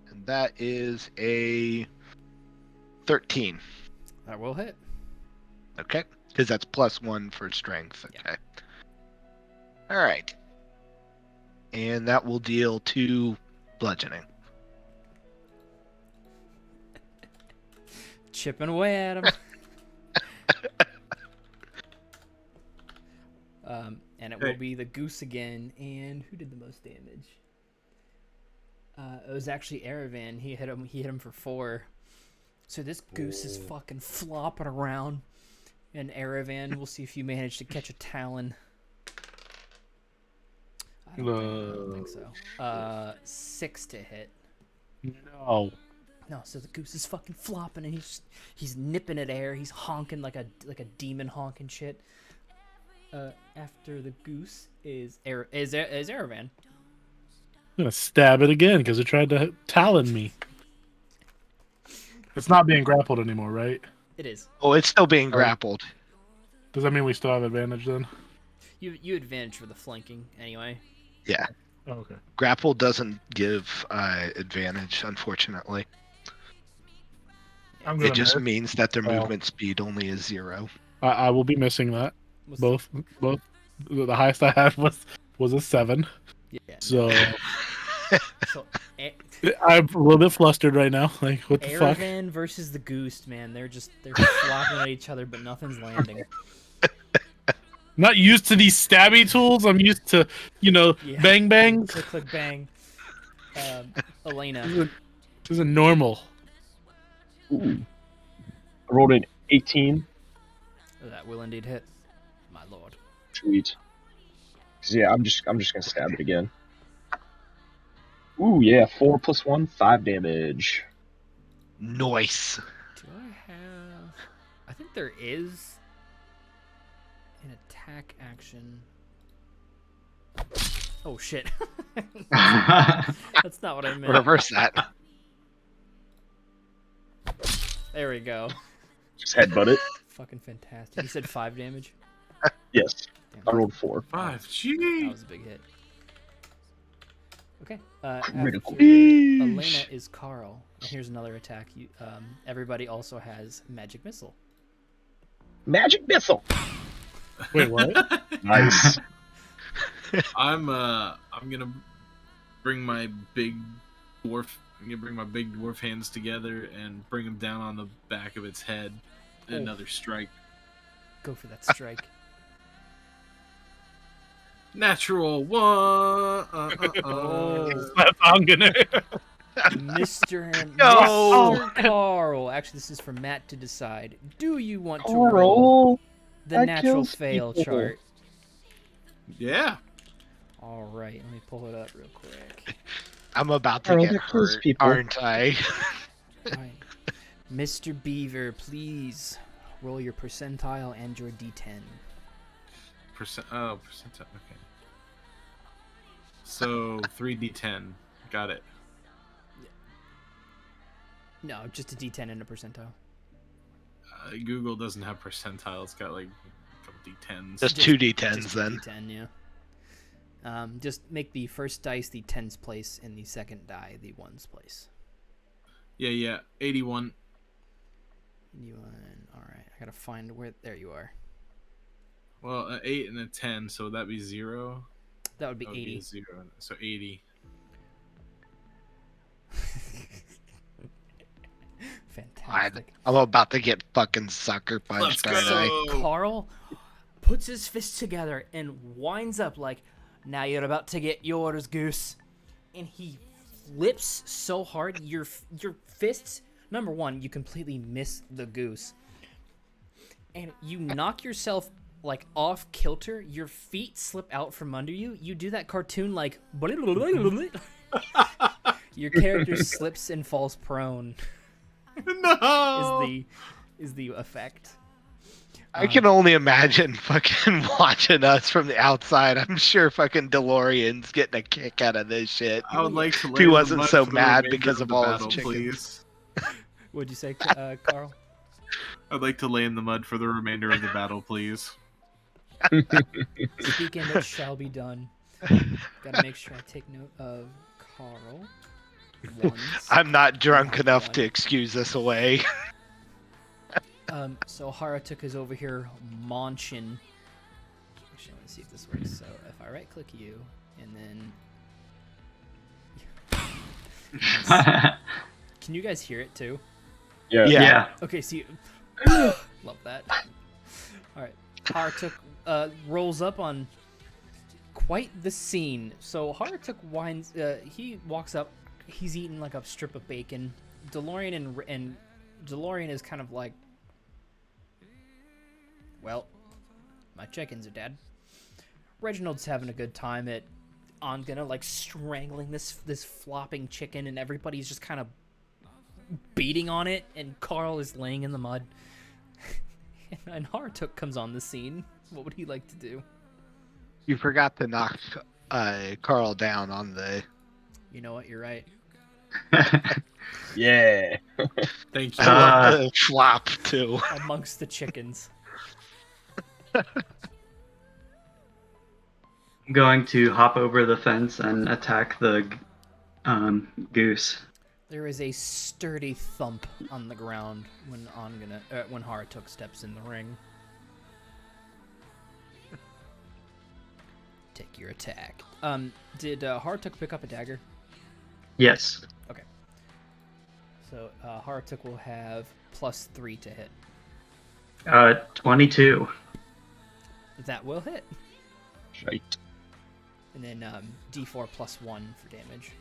and that is a 13. That will hit. Okay. Because that's +1 for strength. Okay. Yeah. All right. And that will deal 2 bludgeoning. Chipping away at him. And it will be the goose again. And who did the most damage? It was actually Erevan. He hit him for 4. So this goose is fucking flopping around. And Erevan, we'll see if you manage to catch a talon. I don't think so. 6 to hit. No. No, so the goose is fucking flopping and he's nipping at air. He's honking like a demon honking shit. After the goose is Erevan. I'm gonna stab it again because it tried to talon me. It's not being grappled anymore, right? It is. Oh, it's still being grappled. Does that mean we still have advantage then? You advantage for the flanking anyway. Yeah. Oh, okay. Grapple doesn't give advantage, unfortunately. It just means that their movement speed only is 0. I will be missing that. Both. The highest I had was a 7. Yeah. So So I'm a little bit flustered right now. Like, what the fuck? Erevan versus the goose, man. They're flopping at each other, but nothing's landing. Not used to these stabby tools. I'm used to, bang bang. Click, click, bang. Alena. This isn't normal. Ooh. I rolled an 18. That will indeed hit, my lord. Sweet. Yeah, I'm just gonna stab it again. Ooh, yeah, 4 + 1, 5 damage. Nice. Do I have... I think there is an attack action. Oh, shit. That's not what I meant. Reverse that. There we go. Just headbutt it. Fucking fantastic. You said 5 damage? Yes. Damn. I rolled 4. 5. That Gee. was a big hit. Okay. After Critical. Alena is Karl. And here's another attack. Everybody also has magic missile. Magic missile. Wait, what? Nice. I'm gonna bring my big dwarf hands together and bring them down on the back of its head. Another strike. Go for that strike. Natural 1. That's Angene. Mr. No. Karl. Actually, this is for Matt to decide. Do you want to Karl, roll the that natural kills fail people. chart? Yeah. All right, let me pull it up real quick. I'm about to Karl, get that kills hurt, people. aren't I? All right. Mr. Beaver, please roll your percentile and your d10. Percentile. Okay. So 3d10. Got it. No, just a d10 and a percentile. Google doesn't have percentile. It's got like a couple d10s. Just 2 d10s Just then. d10, yeah. Just make the first dice the tens place and the second die the ones place. Yeah. 81. All right, I gotta find where. There you are. Well, an 8 and a 10, so that'd be 0. That would be That 80. 0. So 80. Fantastic. I'm about to get fucking sucker Let's punched, aren't I? go. Karl puts his fists together and winds up like, "Now you're about to get yours, goose." And he flips so hard, your fists. Number one, you completely miss the goose, and you knock yourself like off kilter. Your feet slip out from under you. You do that cartoon like. Your character slips and falls prone. No. Is the effect. I can only imagine fucking watching us from the outside. I'm sure fucking DeLorean's getting a kick out of this shit. I would like to. He lay wasn't the mud so for the mad remainder because of the all battle, his chickens. please. What'd you say, Karl? I'd like to lay in the mud for the remainder of the battle, please. Speaking, it shall be done. Gotta make sure I take note of Karl. Once. I'm not drunk enough One. to excuse this away. So Harratuk is over here munching. Actually, I want to see if this works. So if I right click you, and then can you guys hear it too? Yeah. Yeah. Okay, see, love that. All right, Harratuk rolls up on quite the scene. So Harratuk winds. He walks up. He's eating like a strip of bacon. DeLorean and DeLorean is kind of like, well, my chickens are dead. Reginald's having a good time at Angene, like strangling this flopping chicken, and everybody's just kind of beating on it, and Karl is laying in the mud. and Harratuk comes on the scene. What would he like to do? You forgot to knock Karl down on the. You know what? You're right. Yeah. Thank you. I love the flop too. Amongst the chickens. I'm going to hop over the fence and attack the goose. There is a sturdy thump on the ground when when Harratuk steps in the ring. Take your attack. Did Harratuk pick up a dagger? Yes. Okay. So Harratuk will have +3 to hit. 22. That will hit. Shite. And then D4 +1 for damage.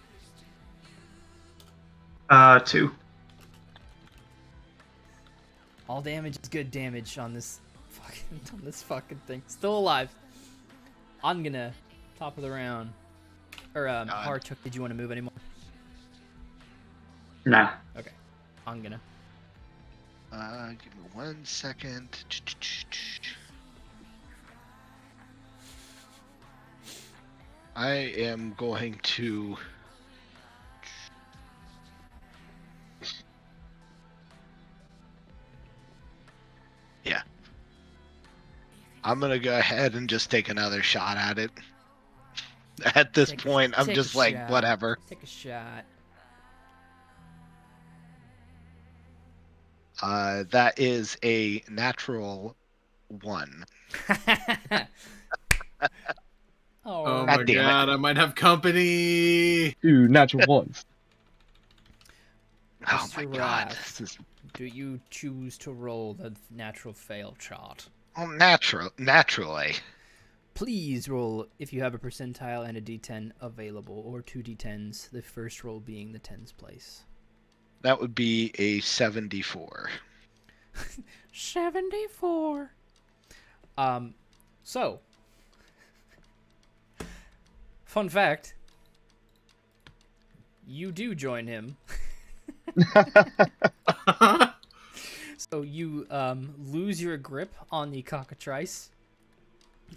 2. All damage is good damage on this fucking thing. Still alive. I'm gonna top of the round. Or Harratuk, did you want to move anymore? Nah. Okay. I'm gonna. Give me 1 second. I am going to. Yeah. I'm gonna go ahead and just take another shot at it. At this point, I'm just like, shot. whatever. Take a shot. That is a natural 1. Oh God my damn it. god, I might have company. 2 natural ones. Oh my Mr. god. Rath, This is do you choose to roll the natural fail chart? naturally. Please roll if you have a percentile and a d10 available, or 2 d10s, the first roll being the tens place. That would be a 74. 74. So, fun fact, you do join him. So you lose your grip on the cockatrice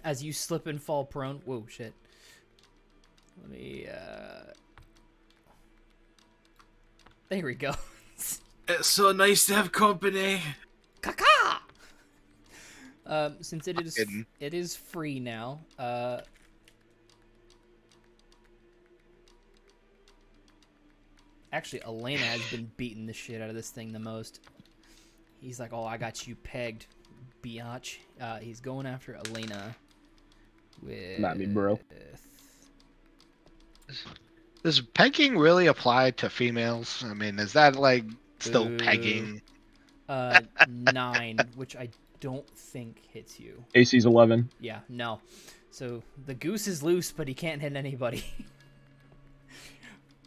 as you slip and fall prone. Whoa, shit. Let me, there we go. It's so nice to have company. Caca! Since Kidding. it is free now, actually, Alena has been beating the shit out of this thing the most. He's like, oh, I got you pegged, biatch. He's going after Alena with... Not me, bro. Does pegging really apply to females? I mean, is that like still pegging? 9, which I don't think hits you. AC's 11. Yeah, no. So the goose is loose, but he can't hit anybody.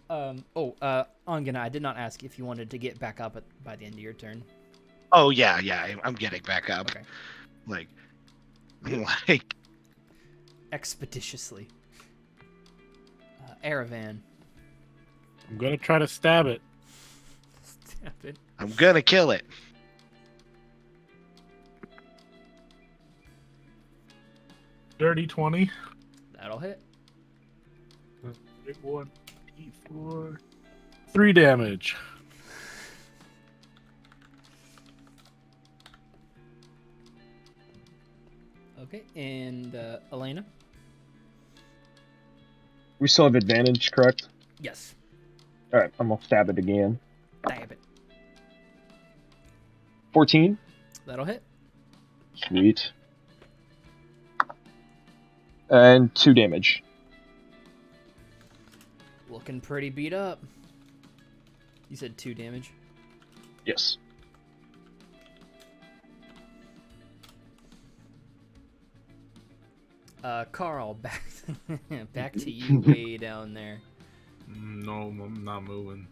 Angene, I did not ask if you wanted to get back up by the end of your turn. Oh yeah, I'm getting back up. Okay. Like, Expeditiously. Erevan. I'm gonna try to stab it. Stab it. I'm gonna kill it. Dirty 20. That'll hit. Big one. D4. 3 damage. Okay, and Alena? We still have advantage, correct? Yes. Alright, I'm gonna stab it again. Stab it. 14? That'll hit. Sweet. And 2 damage. Looking pretty beat up. You said 2 damage. Yes. Karl, back to you way down there. No, I'm not moving.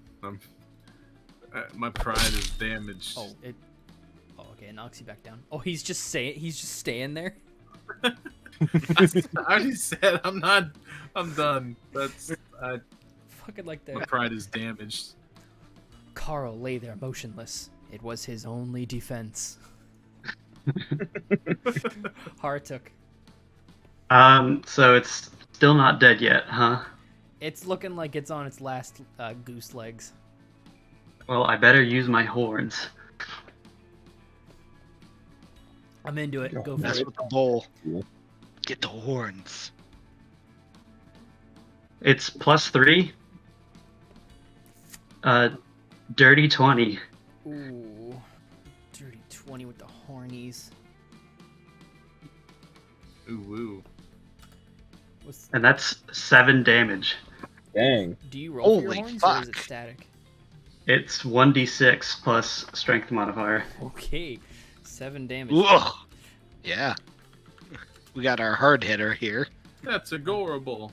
My pride is damaged. Oh, okay, it knocks you back down. Oh, he's just staying there. I already said I'm done. Fucking like My that. pride is damaged. Karl lay there motionless. It was his only defense. Harratuk. So it's still not dead yet, huh? It's looking like it's on its last goose legs. Well, I better use my horns. I'm into it. Go for That's it. with the bowl. Cool. Get the horns. It's +3. Dirty 20. Ooh, dirty 20 with the hornies. Ooh. And that's 7 damage. Dang. Do you roll for your Holy horns or is it fuck. static? It's 1d6 plus strength modifier. Okay, 7 damage. Ugh. Yeah. We got our hard hitter here. That's adorable.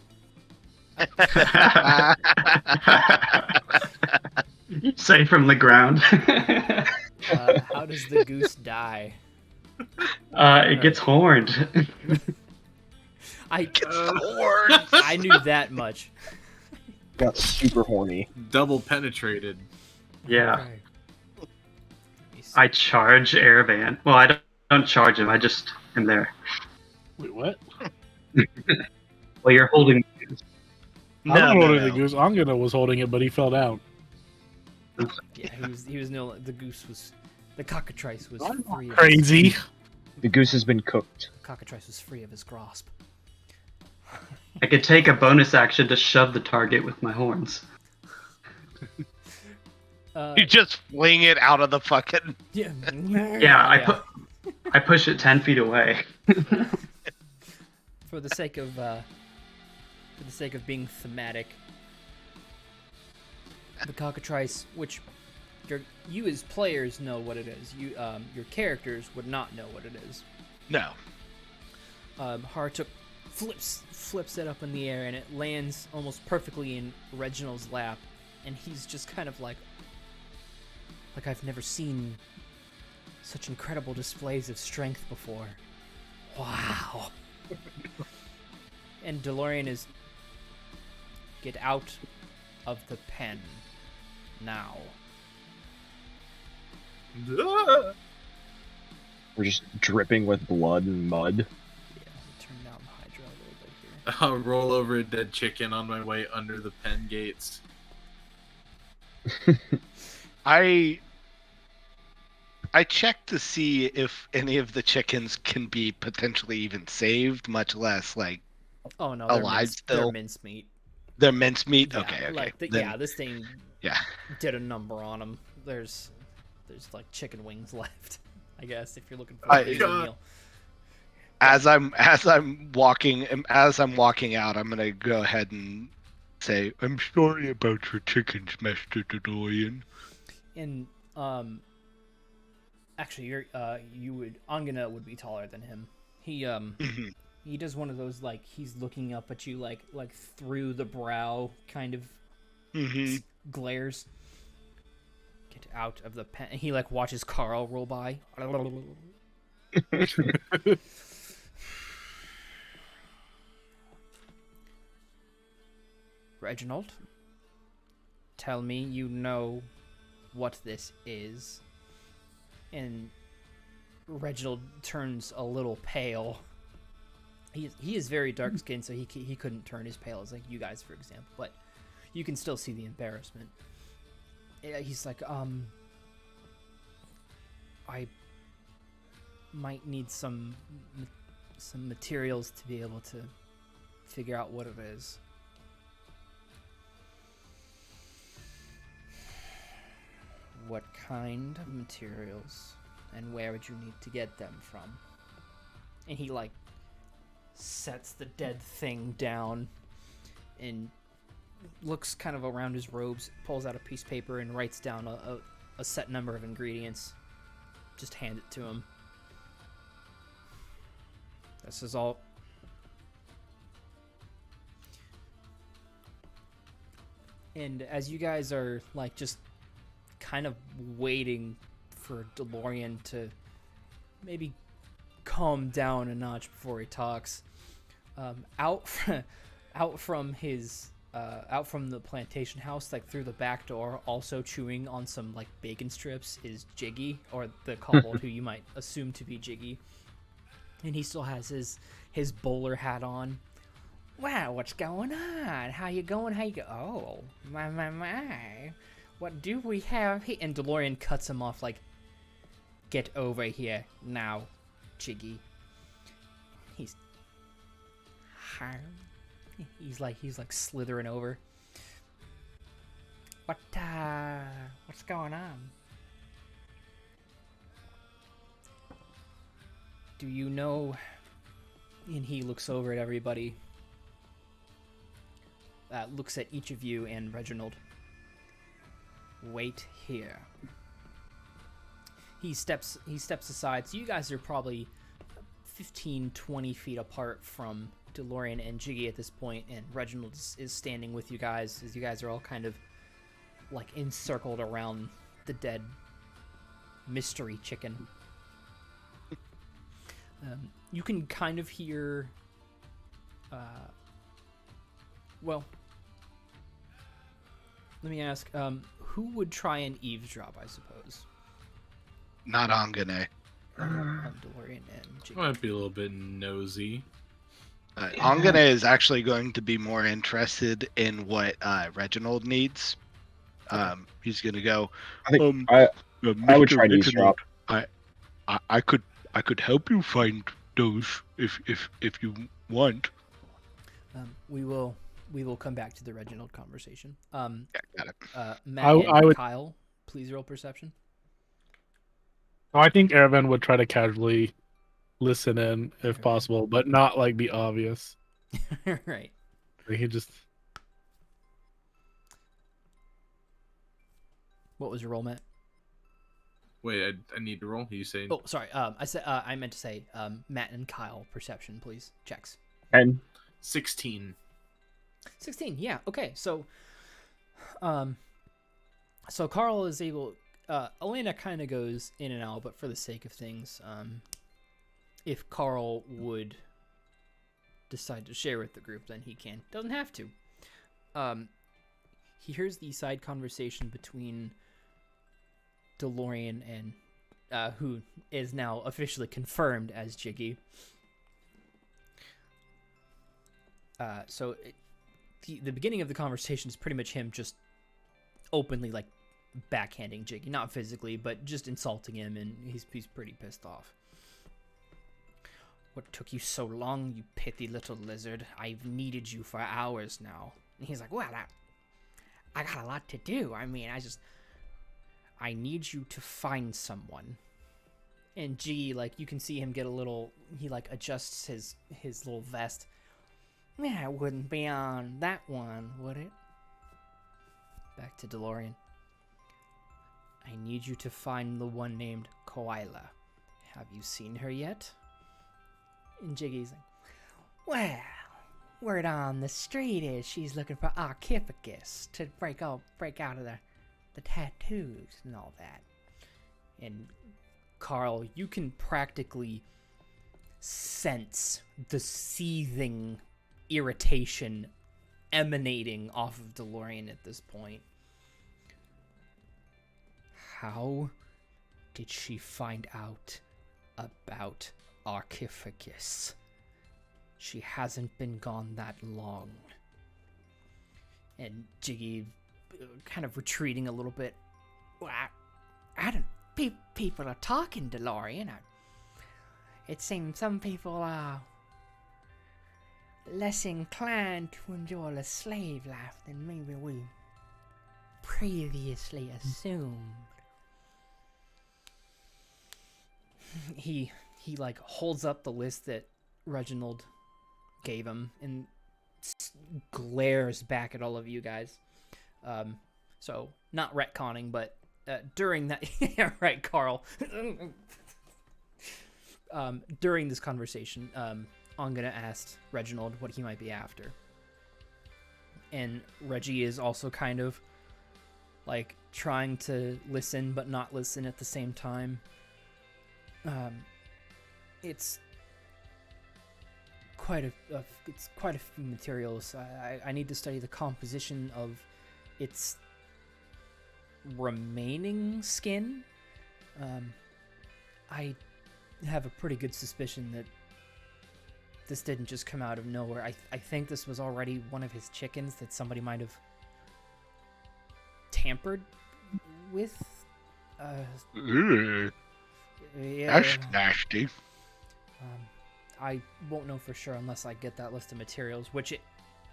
Say from the ground. How does the goose die? It gets horned. Gets the horns. I knew that much. Got super horny. Double penetrated. Yeah. Okay. I charge Erevan. Well, I don't charge him. I just am there. Wait, what? Well, you're holding. I'm holding the goose. Angene was holding it, but he fell down. Yeah, the cockatrice was free. Crazy. The goose has been cooked. Cockatrice was free of his grasp. I could take a bonus action to shove the target with my horns. You just fling it out of the fucking. Yeah. Yeah, I push it 10 feet away. For the sake of being thematic, the cockatrice, which you as players know what it is, your characters would not know what it is. No. Harratuk flips it up in the air and it lands almost perfectly in Reginald's lap, and he's just kind of like I've never seen such incredible displays of strength before. Wow. And DeLorean is get out of the pen now. We're just dripping with blood and mud. Yeah, turn down the hydro a little bit here. I'll roll over a dead chicken on my way under the pen gates. I checked to see if any of the chickens can be potentially even saved, much less like Oh no, alive they're still. mincemeat. They're mincemeat. Yeah, Okay. Like Then- this thing Yeah. did a number on them. There's like chicken wings left, I guess, if you're looking for I- a big meal. As I'm walking out, I'm gonna go ahead and say, "I'm sorry about your chickens, Master DeLorean." And actually, Angene would be taller than him. He Mhm. he does one of those like he's looking up at you like through the brow kind of Mhm. glares. Get out of the pen. He like watches Karl roll by. Reginald, tell me you know what this is. And Reginald turns a little pale. He is very dark skinned, so he couldn't turn as pale as like you guys, for example. But you can still see the embarrassment. He's like, I might need some materials to be able to figure out what it is. What kind of materials? and where would you need to get them from? And he, like, sets the dead thing down and looks kind of around his robes, pulls out a piece of paper, and writes down a set number of ingredients. Just hand it to him. This is all. And as you guys are, like, just kind of waiting for DeLorean to maybe calm down a notch before he talks, out from the plantation house, like through the back door, also chewing on some like bacon strips, is Jiggy, or the kobold who you might assume to be Jiggy, and he still has his bowler hat on. Wow, what's going on? How you going? Oh, my. What do we have here? And DeLorean cuts him off like, get over here now, Jiggy. He's like slithering over. What's going on? Do you know? And he looks over at everybody. Looks at each of you and Reginald. Wait here. He steps aside. So you guys are probably 15, 20 feet apart from DeLorean and Jiggy at this point, and Reginald is standing with you guys as you guys are all kind of like encircled around the dead mystery chicken. You can kind of hear well, let me ask, who would try and eavesdrop, I suppose? Not Angene. On DeLorean and Jiggy. Might be a little bit nosy. Angene is actually going to be more interested in what Reginald needs. He's going to go. I think I would try to eavesdrop. I could help you find those if you want. We will come back to the Reginald conversation. Yeah, got it. Matt I and would- Kyle, please roll perception. So I think Erevan would try to casually listen in if possible, but not like be obvious. Right. Like, he just What was your roll, Matt? Wait, I need to roll. You saying? Oh, sorry. I meant to say Matt and Kyle perception, please. Checks. And 16. 16. Yeah. Okay. So Karl is able. Alena kind of goes in and out, but for the sake of things, if Karl would decide to share with the group, then he can. Doesn't have to. He hears the side conversation between DeLorean and who is now officially confirmed as Jiggy. The beginning of the conversation is pretty much him just openly like backhanding Jiggy, not physically, but just insulting him, and he's pretty pissed off. What took you so long, you pithy little lizard? I've needed you for hours now. And he's like, well, I got a lot to do. I mean, I need you to find someone. And Jiggy, like, you can see him get a little, he like adjusts his little vest. Yeah, it wouldn't be on that one, would it? Back to DeLorean. I need you to find the one named Koila. Have you seen her yet? And Jiggy's like, well, word on the street is she's looking for Archificus to break out of the tattoos and all that. And Karl, you can practically sense the seething irritation emanating off of DeLorean at this point. How did she find out about Archificus? She hasn't been gone that long. And Jiggy, kind of retreating a little bit. Well, I don't. People are talking, DeLorean. It seems some people are less inclined to enjoy a slave life than maybe we previously assumed. he like holds up the list that Reginald gave him and glares back at all of you guys. So not retconning, but during that, yeah, right, Karl. During this conversation, I'm gonna ask Reginald what he might be after, and Reggie is also kind of like trying to listen but not listen at the same time. It's quite a few materials. I need to study the composition of its remaining skin. I have a pretty good suspicion that this didn't just come out of nowhere. I think this was already one of his chickens that somebody might have tampered with. Ew, Yeah. that's nasty. I won't know for sure unless I get that list of materials, which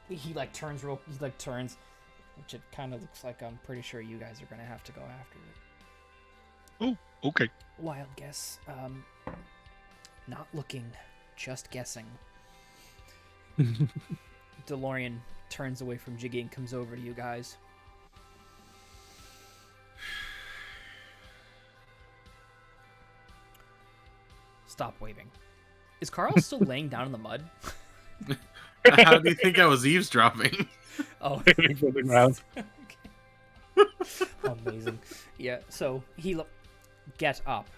he turns, which it kind of looks like I'm pretty sure you guys are going to have to go after it. Oh, okay. Wild guess. Not looking, just guessing. DeLorean turns away from Jiggy and comes over to you guys. Stop waving. Is Karl still laying down in the mud? How do you think I was eavesdropping? Oh, Flipping around. Okay. Amazing. Yeah, so he get up.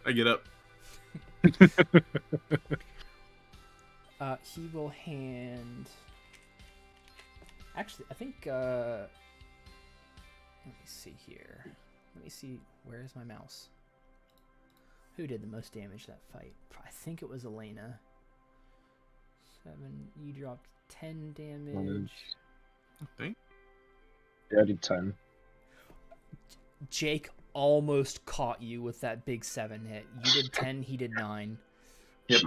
I get up. He will hand. Actually, I think. Let me see here. Let me see. Where is my mouse? Who did the most damage that fight? I think it was Alena. 7. You dropped 10 damage. I think. Yeah, I did 10. Jake almost caught you with that big 7 hit. You did 10. He did 9. Yep.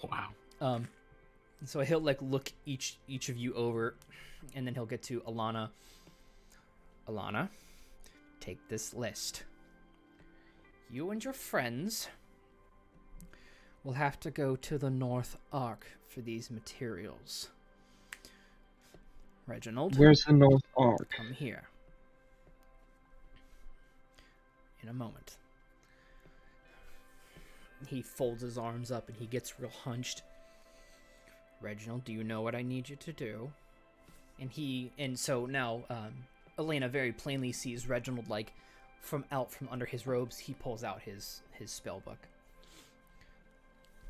Wow. So he'll look each of you over, and then he'll get to Alana. Alana, take this list. You and your friends will have to go to the North Arc for these materials. Reginald, Where's the North Arc? come here. In a moment. He folds his arms up and he gets real hunched. Reginald, do you know what I need you to do? And so now Alena very plainly sees Reginald from under his robes. He pulls out his spell book.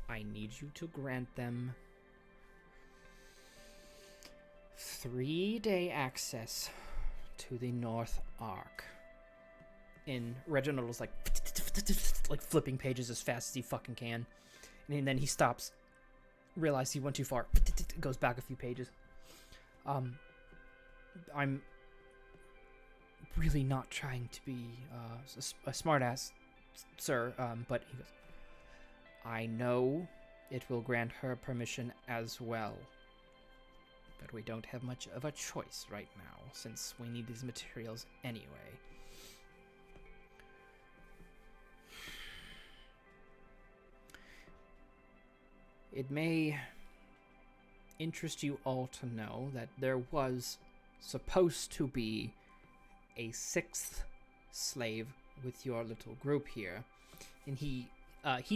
I need you to grant them 3-day access to the North Arc. And Reginald was like flipping pages as fast as he fucking can. And then he stops, realizes he went too far, goes back a few pages. I'm really not trying to be a smartass, sir, but he goes, I know it will grant her permission as well. But we don't have much of a choice right now, since we need these materials anyway. It may interest you all to know that there was supposed to be a 6th slave with your little group here, and he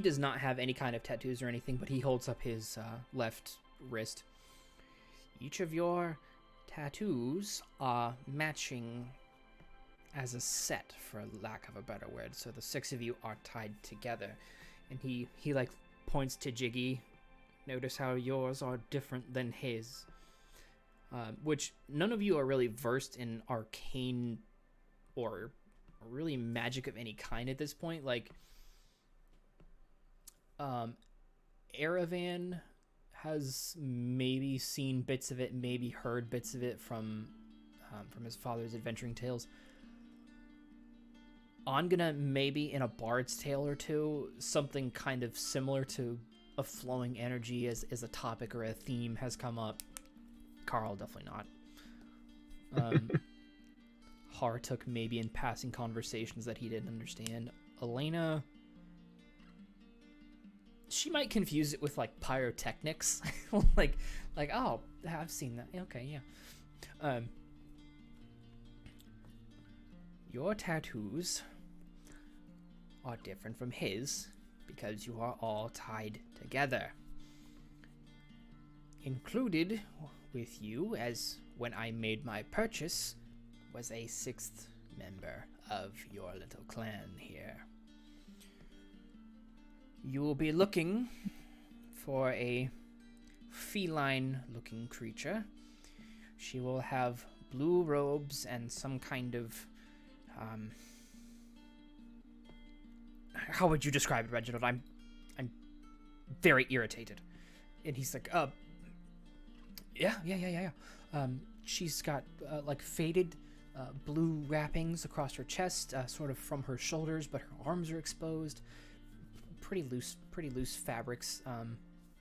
does not have any kind of tattoos or anything, but he holds up his left wrist. Each of your tattoos are matching as a set, for lack of a better word, so the 6 of you are tied together. And he points to Jiggy. Notice how yours are different than his. Which none of you are really versed in arcane or really magic of any kind at this point. Erevan has maybe seen bits of it, maybe heard bits of it from his father's adventuring tales. I'm gonna maybe in a bard's tale or two, something kind of similar to a flowing energy as a topic or a theme has come up. Karl, definitely not. Harratuk maybe in passing conversations that he didn't understand. Alena, she might confuse it with like pyrotechnics, like oh, I've seen that. Okay, yeah. Your tattoos are different from his because you are all tied together. Included with you, as when I made my purchase, was a 6th member of your little clan here. You will be looking for a feline-looking creature. She will have blue robes and some kind of how would you describe it, Reginald? I'm very irritated. And he's like, yeah. She's got like faded blue wrappings across her chest, sort of from her shoulders, but her arms are exposed. Pretty loose fabrics,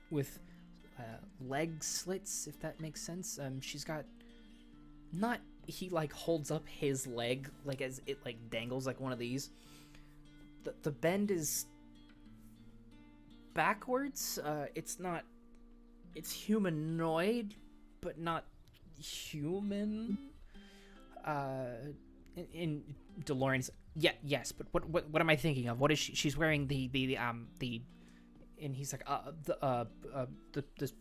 with leg slits, if that makes sense. She's got not. He like holds up his leg like as it like dangles like one of these. The bend is backwards. It's not. It's humanoid, but not human. In DeLorean's, yes, but what am I thinking of? What is she? She's wearing the and he's like the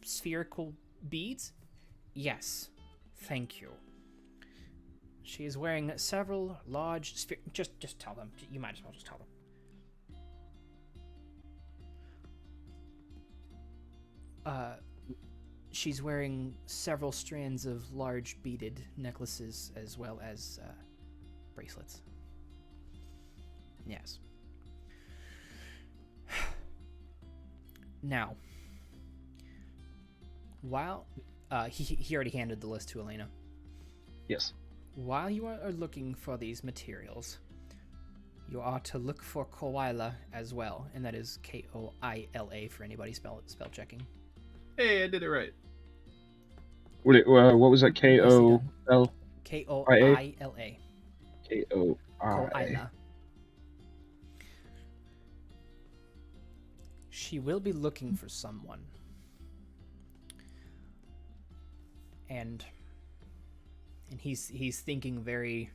spherical beads. Yes, thank you. She is wearing several large just tell them. You might as well just tell them. She's wearing several strands of large beaded necklaces as well as bracelets. Yes. Now, while he already handed the list to Alena. Yes. While you are looking for these materials, you are to look for Koila as well, and that is Koila for anybody spell checking. Hey, I did it right. What was that? Koil? Koila. Koila. She will be looking for someone. And he's thinking very,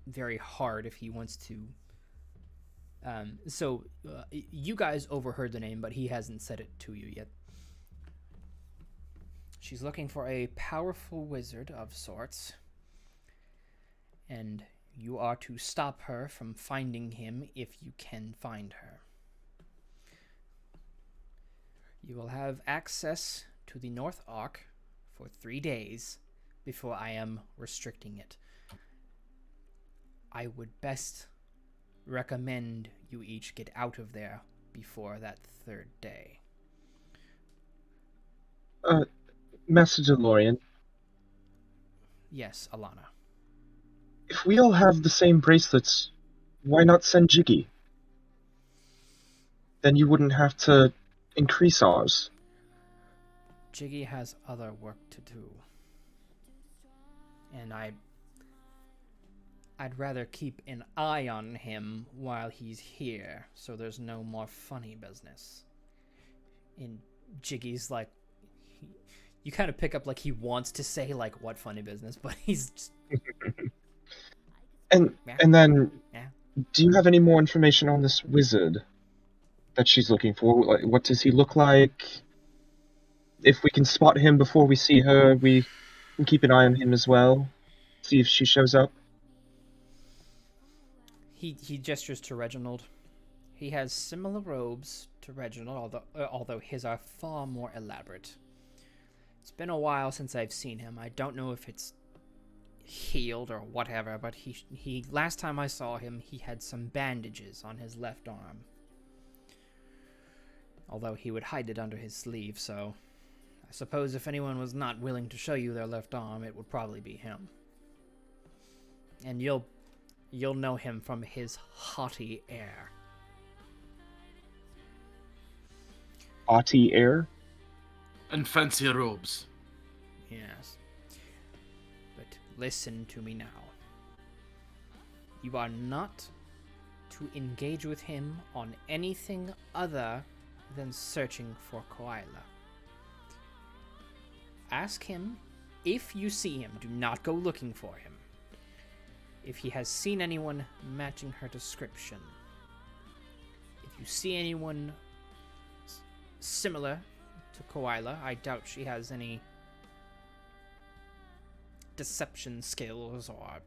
very hard if he wants to. So you guys overheard the name, but he hasn't said it to you yet. She's looking for a powerful wizard of sorts, and you are to stop her from finding him if you can find her. You will have access to the North Arc for 3 days before I am restricting it. I would best recommend you each get out of there before that 3rd day. Master DeLorean. Yes, Alana. If we all have the same bracelets, why not send Jiggy? Then you wouldn't have to increase ours. Jiggy has other work to do. And I'd rather keep an eye on him while he's here, so there's no more funny business. And Jiggy's like, you kind of pick up like he wants to say like what funny business, but he's just... And then, do you have any more information on this wizard that she's looking for? Like, what does he look like? If we can spot him before we see her, we can keep an eye on him as well. See if she shows up. He gestures to Reginald. He has similar robes to Reginald, although his are far more elaborate. It's been a while since I've seen him. I don't know if it's healed or whatever, but he last time I saw him, he had some bandages on his left arm. Although he would hide it under his sleeve, so I suppose if anyone was not willing to show you their left arm, it would probably be him. And you'll know him from his haughty air. Haughty air? And fancy robes. Yes. But listen to me now. You are not to engage with him on anything other than searching for Koila. Ask him if you see him. Do not go looking for him. If he has seen anyone matching her description. If you see anyone similar to Koila, I doubt she has any deception skills or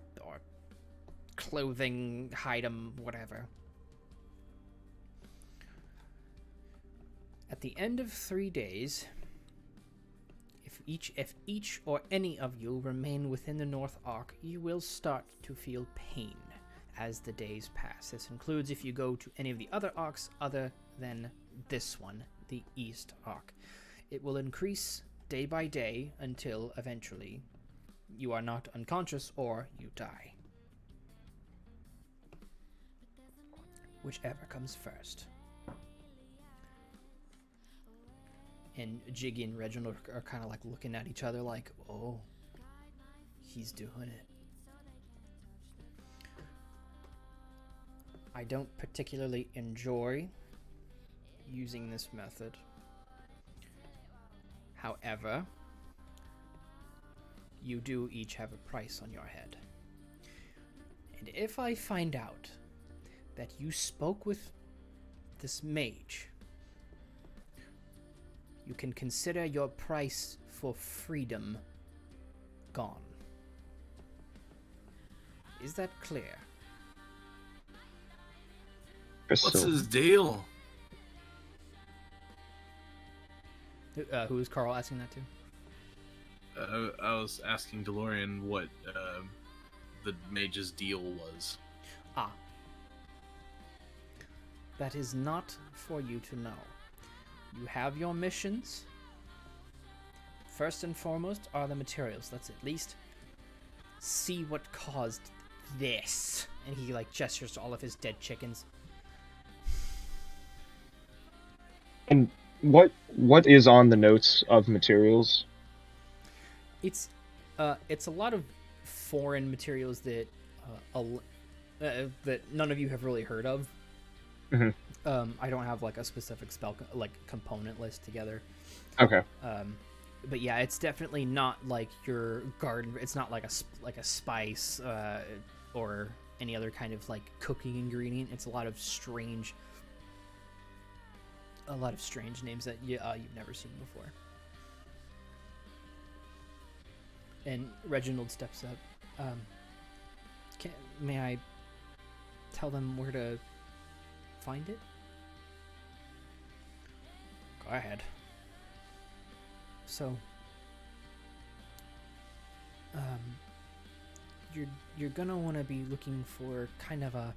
clothing, item, whatever. At the end of 3 days, if each or any of you remain within the North Arc, you will start to feel pain as the days pass. This includes if you go to any of the other arcs other than this one, the East Arc. It will increase day by day until eventually you are not unconscious or you die. Whichever comes first. And Jiggy and Reginald are kind of like looking at each other like, oh, he's doing it. I don't particularly enjoy using this method. However, you do each have a price on your head. And if I find out that you spoke with this mage, you can consider your price for freedom gone. Is that clear? What's his deal? Who is Carl asking that to? I was asking DeLorean what the mage's deal was. Ah. That is not for you to know. You have your missions. First and foremost are the materials. Let's at least see what caused this. And he like gestures to all of his dead chickens. And what is on the notes of materials? It's a lot of foreign materials that that none of you have really heard of. Mm-hmm. I don't have like a specific spell component list together. Okay. But yeah, it's definitely not like your garden. It's not like a spice or any other kind of like cooking ingredient. It's a lot of strange names that you've never seen before. And Reginald steps up. May I tell them where to find it? Go ahead. So, you're gonna want to be looking for kind of a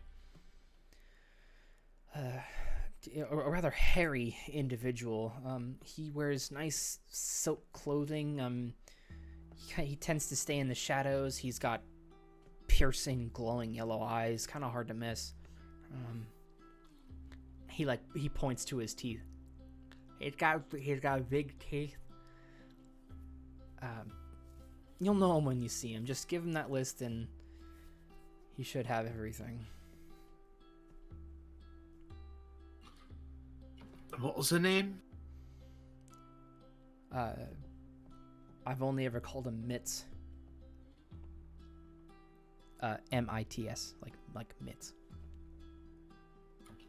rather hairy individual. He wears nice silk clothing. He tends to stay in the shadows. He's got piercing, glowing yellow eyes, kind of hard to miss. He points to his teeth. He's got big teeth. You'll know him when you see him. Just give him that list and he should have everything. What was the name? I've only ever called him Mitz. M-I-T-S, like Mitz.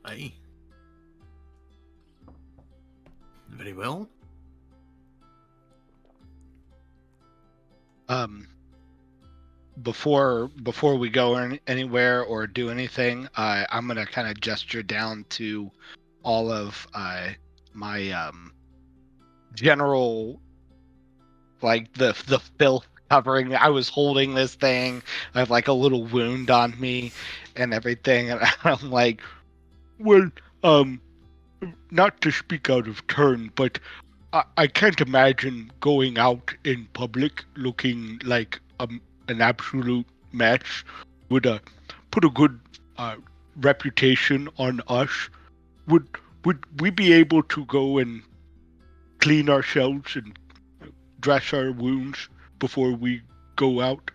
Aye. Very well. Before we go anywhere or do anything, I'm gonna kind of gesture down to all of my general, like the filth covering. I was holding this thing. I have like a little wound on me and everything, and I'm like, well, not to speak out of turn, but I can't imagine going out in public looking like an absolute mess would put a good reputation on us. Would we be able to go and clean ourselves and dress our wounds before we go out?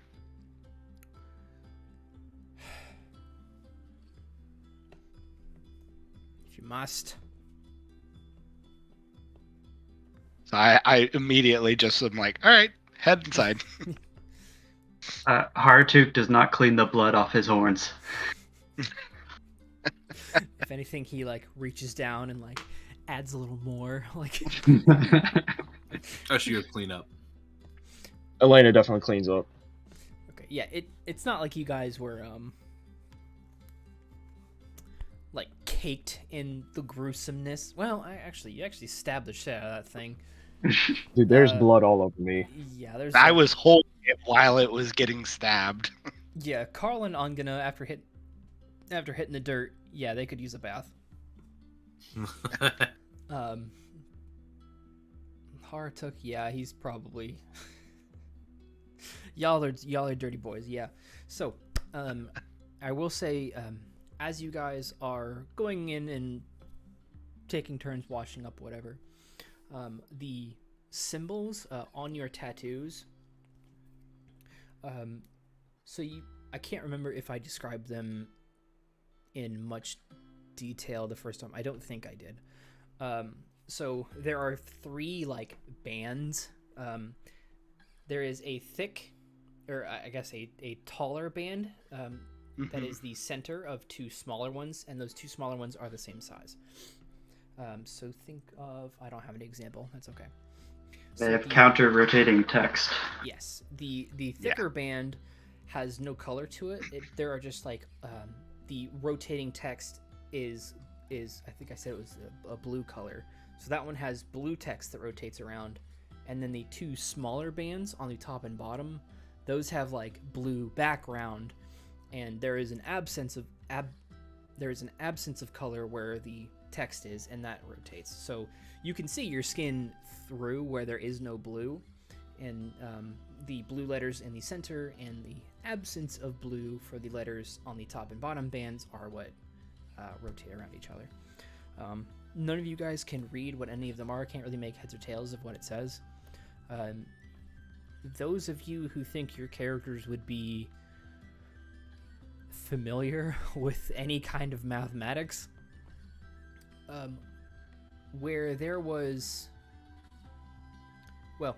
If you must. So I immediately just am like, all right, head inside. Harratuk does not clean the blood off his horns. If anything, he like reaches down and like adds a little more. Like, Oh, she would clean up. Alena definitely cleans up. okay, yeah, it's not like you guys were like caked in the gruesomeness. Well, you actually stabbed the shit out of that thing. Dude, there's blood all over me. Yeah, there's. I was holding it while it was getting stabbed. Yeah, Karl and Angene after hitting the dirt, yeah, they could use a bath. Harratuk, yeah, he's probably. y'all are dirty boys, yeah. So, I will say, as you guys are going in and taking turns washing up, whatever, the symbols on your tattoos. So I can't remember if I described them in much detail the first time. I don't think I did. So there are 3 like bands. There is a thick, or I guess a taller band that is the center of 2 smaller ones, and those 2 smaller ones are the same size. So think of, I don't have an example. That's okay. They have counter-rotating text. Yes, the thicker band has no color to it. There are just like the rotating text is I think I said it was a blue color. So that one has blue text that rotates around, and then the 2 smaller bands on the top and bottom, those have like blue background, and there is an absence of color where the text is, and that rotates. So you can see your skin through where there is no blue, and the blue letters in the center and the absence of blue for the letters on the top and bottom bands are what rotate around each other. None of you guys can read what any of them are. Can't really make heads or tails of what it says. Those of you who think your characters would be familiar with any kind of mathematics, where there was, well,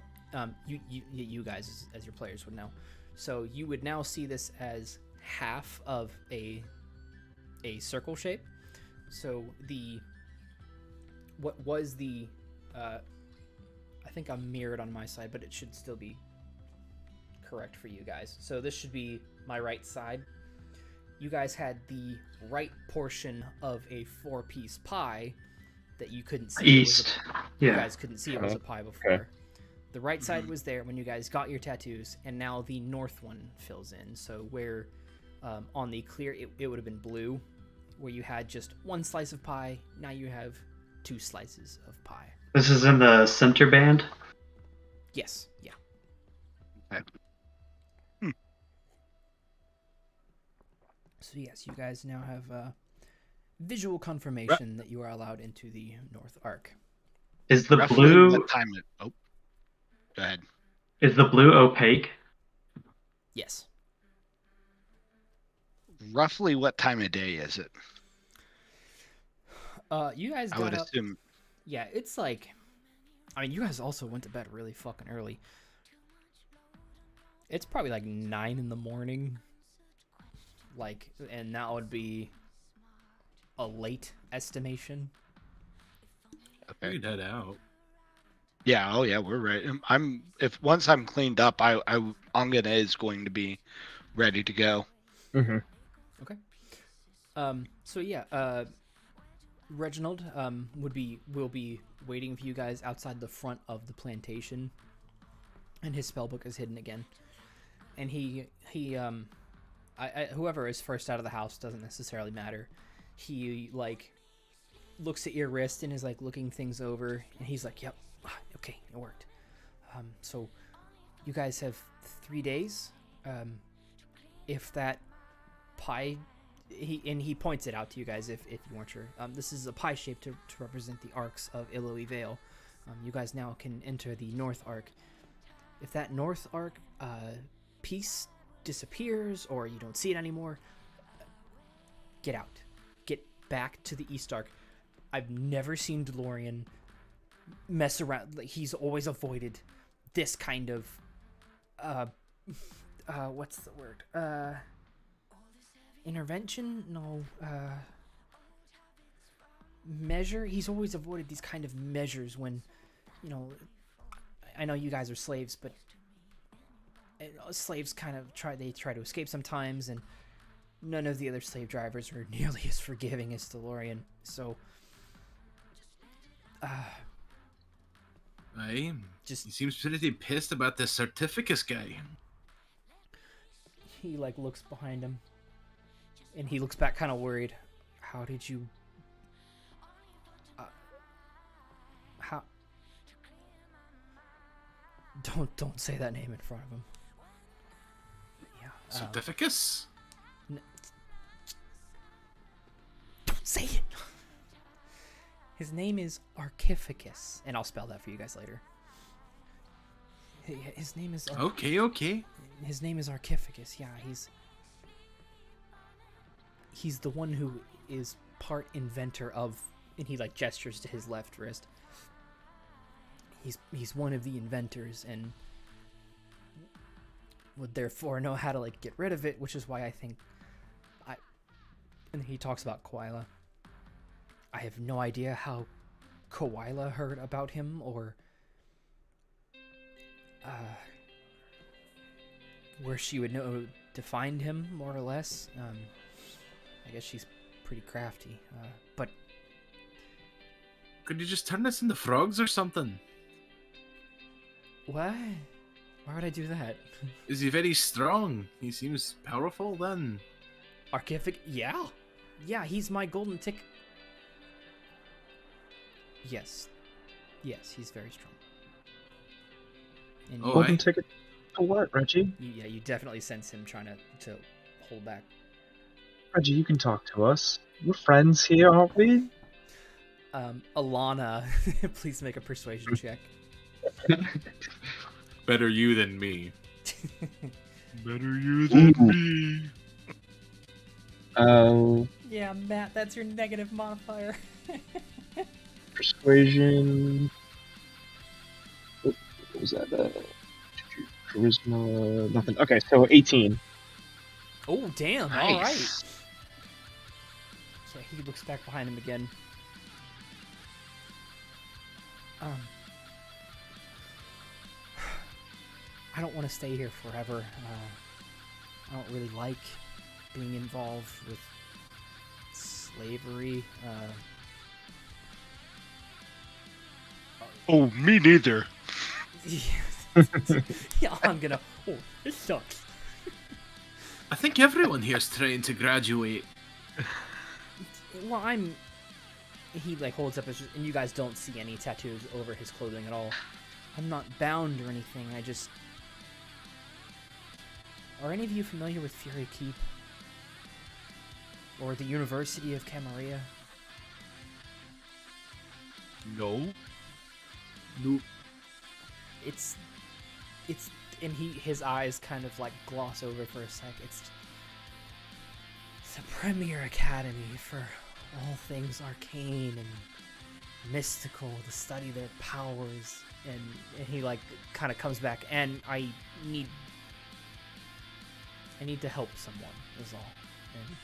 you guys as your players would know. So you would now see this as half of a circle shape. So what was the I think I'm mirrored on my side, but it should still be correct for you guys. So this should be my right side. You guys had the right portion of a 4-piece pie that you couldn't see. East. You guys couldn't see it was a pie before. Okay. The right side was there when you guys got your tattoos, and now the north one fills in. So where on the clear it would have been blue, where you had just 1 slice of pie, now you have 2 slices of pie. This is in the center band? Yes, yeah. Okay. So yes, you guys now have visual confirmation that you are allowed into the North Arc. Is the Roughly blue what time it... Oh, go ahead. is the blue opaque? Yes. Roughly what time of day is it? You guys I got would up. assume. Yeah, it's like, I mean, you guys also went to bed really fucking early. It's probably like 9 in the morning. Like, and that would be a late estimation. Okay. We'd head out. Yeah. Oh, yeah. We're right. Once I'm cleaned up, Angene is going to be ready to go. Mm-hmm. Okay. So yeah, Reginald will be waiting for you guys outside the front of the plantation, and his spellbook is hidden again. And whoever is first out of the house doesn't necessarily matter. He like looks at your wrist and is like looking things over, and he's like, "Yep, okay, it worked." So you guys have 3 days. If that pie, he points it out to you guys if you weren't sure. This is a pie shape to represent the arcs of Illowy Vale. You guys now can enter the North Arc. If that North Arc piece disappears or you don't see it anymore, get out. Get back to the East Arc. I've never seen DeLorean mess around. Like, he's always avoided this kind of what's the word? Intervention? No. Measure? He's always avoided these kind of measures when, you know, I know you guys are slaves, but slaves kind of try to escape sometimes, and none of the other slave drivers are nearly as forgiving as Delorian. So, he seems pretty pissed about this Certificus guy. He like looks behind him, and he looks back kind of worried. How did you? How? Don't say that name in front of him. Yeah. Certificus? Don't say it. His name is Archificus, and I'll spell that for you guys later. His name is... Okay. His name is Archificus, yeah, he's the one who is part inventor of... And he, like, gestures to his left wrist. He's one of the inventors, and would therefore know how to, like, get rid of it, which is why I think... And he talks about Koila. I have no idea how Koila heard about him, or where she would know to find him, more or less. I guess she's pretty crafty, but... Could you just turn us into frogs or something? What? Why would I do that? Is he very strong? He seems powerful then. Archific? Yeah, he's my golden ticket. Yes, he's very strong. And Golden ticket to what, Reggie? You definitely sense him trying to hold back. Reggie, you can talk to us. We're friends here, aren't we? Alana, please make a persuasion check. Better you than me. Better you than me. Oh. Yeah, Matt, that's your negative modifier. Persuasion. What was that? Charisma. Nothing. Okay, so 18. Oh, damn. Nice. All right. So he looks back behind him again. I don't want to stay here forever. I don't really like being involved with slavery. Oh, me neither. Yeah, I'm gonna... Oh, this sucks. I think everyone here's trying to graduate. Well, he, like, holds up his... And you guys don't see any tattoos over his clothing at all. I'm not bound or anything, I just... Are any of you familiar with Fury Keep? Or the University of Camarilla? No. Nope. It's and his eyes kind of like gloss over for a sec. It's a premier academy for all things arcane and mystical to study their powers, and he like kind of comes back, and I need to help someone is all. And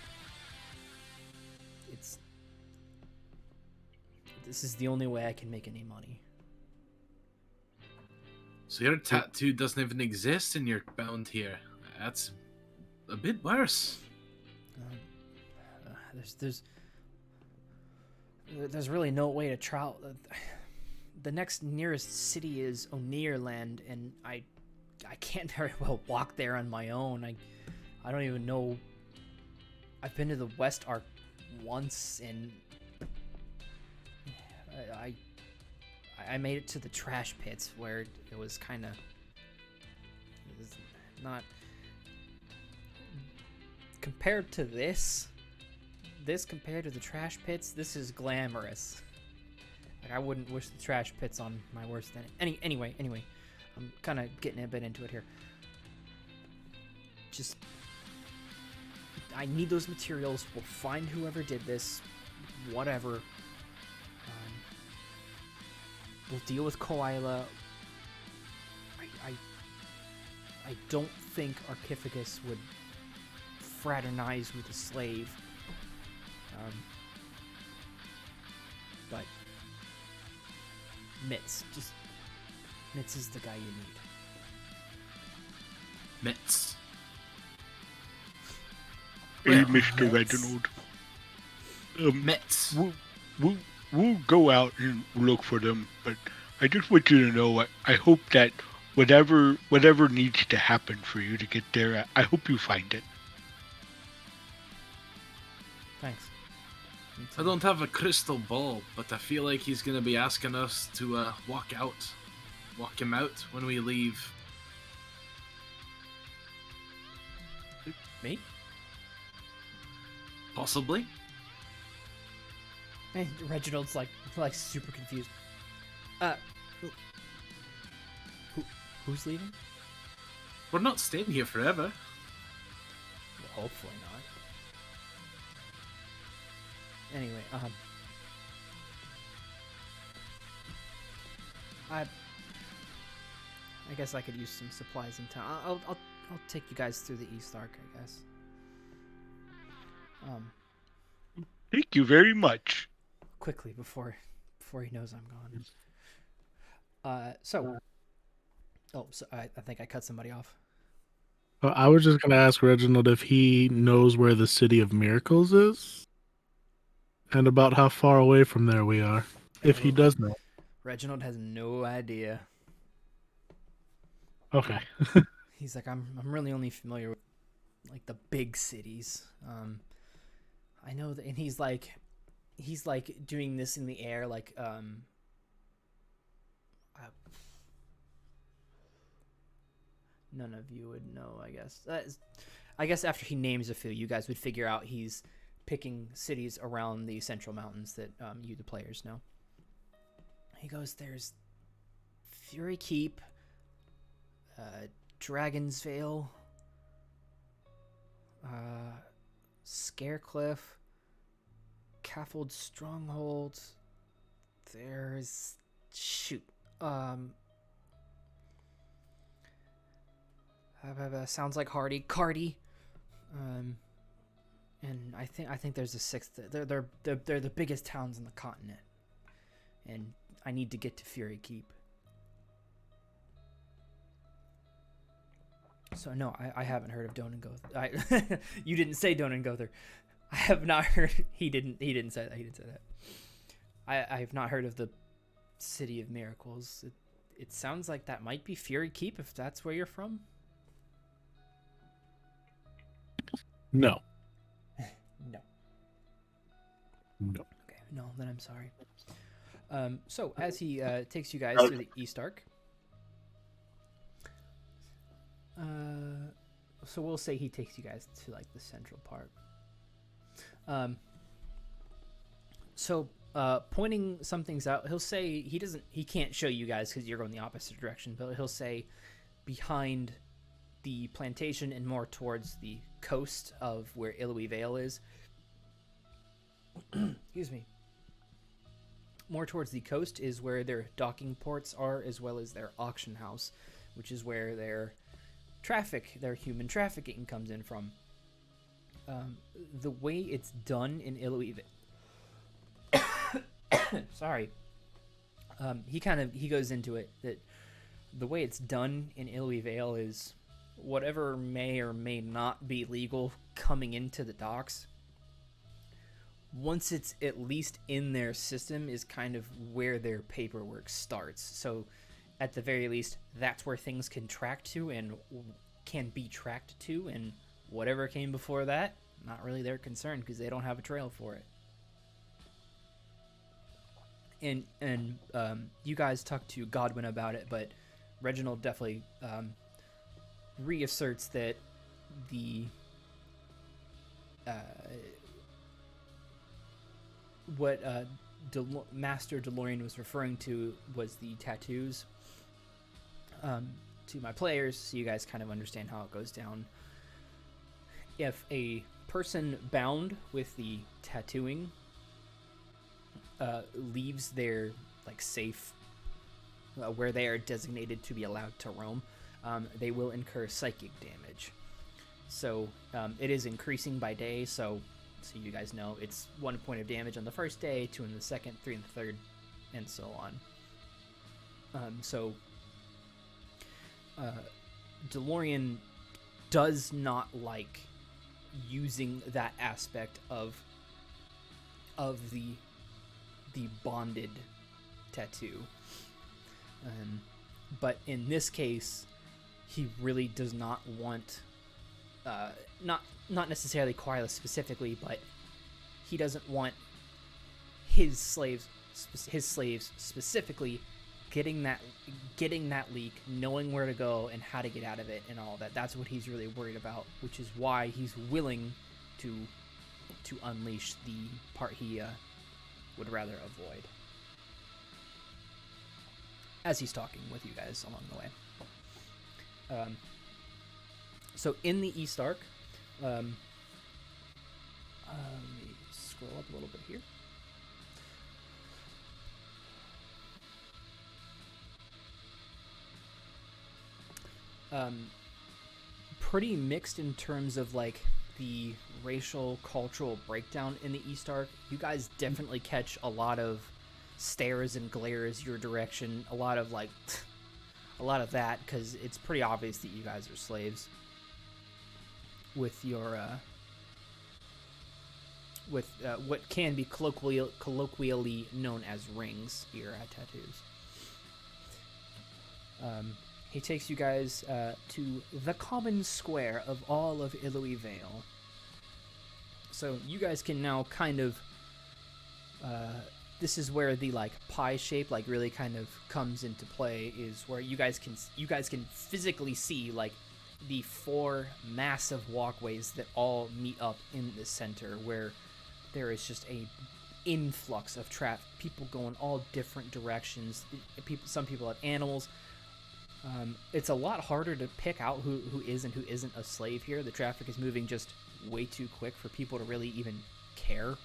this is the only way I can make any money. So your tattoo doesn't even exist and you're bound here. That's a bit worse. There's really no way to travel. The next nearest city is Onirland, and I can't very well walk there on my own. I don't even know. I've been to the West Arc once, and I made it to the trash pits where it was kind of not compared to this compared to the trash pits. This is glamorous. Like, I wouldn't wish the trash pits on my worst enemy. Anyway, I'm kind of getting a bit into it here. Just, I need those materials. We'll find whoever did this. Whatever. we'll deal with Koila. I don't think Archificus would fraternize with a slave. But Mitz is the guy you need. Mitz. Hey, Mr. Reginald. Mitz. We'll go out and look for them, but I just want you to know I hope that whatever needs to happen for you to get there, I hope you find it. Thanks. I don't have a crystal ball, but I feel like he's gonna be asking us to walk him out when we leave. Me? Possibly. And Reginald's like super confused. Who's leaving? We're not staying here forever. Well, hopefully not. Anyway, I guess I could use some supplies in town. I'll take you guys through the East Arc, I guess. Thank you very much. Quickly before he knows I'm gone. So I think I cut somebody off. I was just going to ask Reginald if he knows where the City of Miracles is and about how far away from there we are, if he does know. Reginald has no idea. Okay. He's like, I'm really only familiar with like the big cities. I know that, and he's like doing this in the air, like none of you would know, I guess. I guess after he names a few, you guys would figure out he's picking cities around the Central Mountains that you, the players, know. He goes, there's Fury Keep, Dragon's Vale, Scarecliff, Caffold Stronghold. There's sounds like Cardi. And I think there's a sixth. They're the biggest towns on the continent, and I need to get to Fury Keep. So no, I haven't heard of Donengother. You didn't say Donengother. I have not heard. He didn't say that. He didn't say that. I have not heard of the City of Miracles. It sounds like that might be Fury Keep if that's where you're from. No. No. Okay, no, then I'm sorry. So as he takes you guys through the East Arc, so we'll say he takes you guys to like the central part. Pointing some things out, he'll say he can't show you guys because you're going the opposite direction, but he'll say behind the plantation and more towards the coast of where Ilui Vale is. Excuse me. More towards the coast is where their docking ports are, as well as their auction house, which is where their human trafficking comes in from. The way it's done in Ilui Vale, sorry. He goes into it that the way it's done in Ilui Vale is whatever may or may not be legal coming into the docks, once it's at least in their system, is kind of where their paperwork starts. So at the very least, that's where things can track to and can be tracked to, and whatever came before that, not really their concern because they don't have a trail for it. And you guys talked to Godwin about it, but Reginald definitely reasserts that the what Master DeLorean was referring to was the tattoos to my players, so you guys kind of understand how it goes down. If a person bound with the tattooing leaves their like safe where they are designated to be allowed to roam, they will incur psychic damage. So it is increasing by day, so you guys know it's 1 point of damage on the first day, 2 in the second, 3 in the third, and so on. DeLorean does not like using that aspect of the bonded tattoo. But in this case, he really does not want, not necessarily Quireless specifically, but he doesn't want his slaves specifically getting that leak, knowing where to go and how to get out of it and all that. That's what he's really worried about, which is why he's willing to unleash the part he would rather avoid, as he's talking with you guys along the way. So in the East Arc, let me scroll up a little bit here. Pretty mixed in terms of like the racial cultural breakdown in the East Arc. You guys definitely catch a lot of stares and glares your direction, a lot of that, because it's pretty obvious that you guys are slaves with your what can be colloquially known as rings ear tattoos. He takes you guys to the common square of all of Illui Vale. So you guys can now kind of... this is where the like pie shape like really kind of comes into play, is where you guys can physically see like the 4 massive walkways that all meet up in the center, where there is just a influx of traffic, people going all different directions. Some people have animals. It's a lot harder to pick out who is and who isn't a slave here. The traffic is moving just way too quick for people to really even care.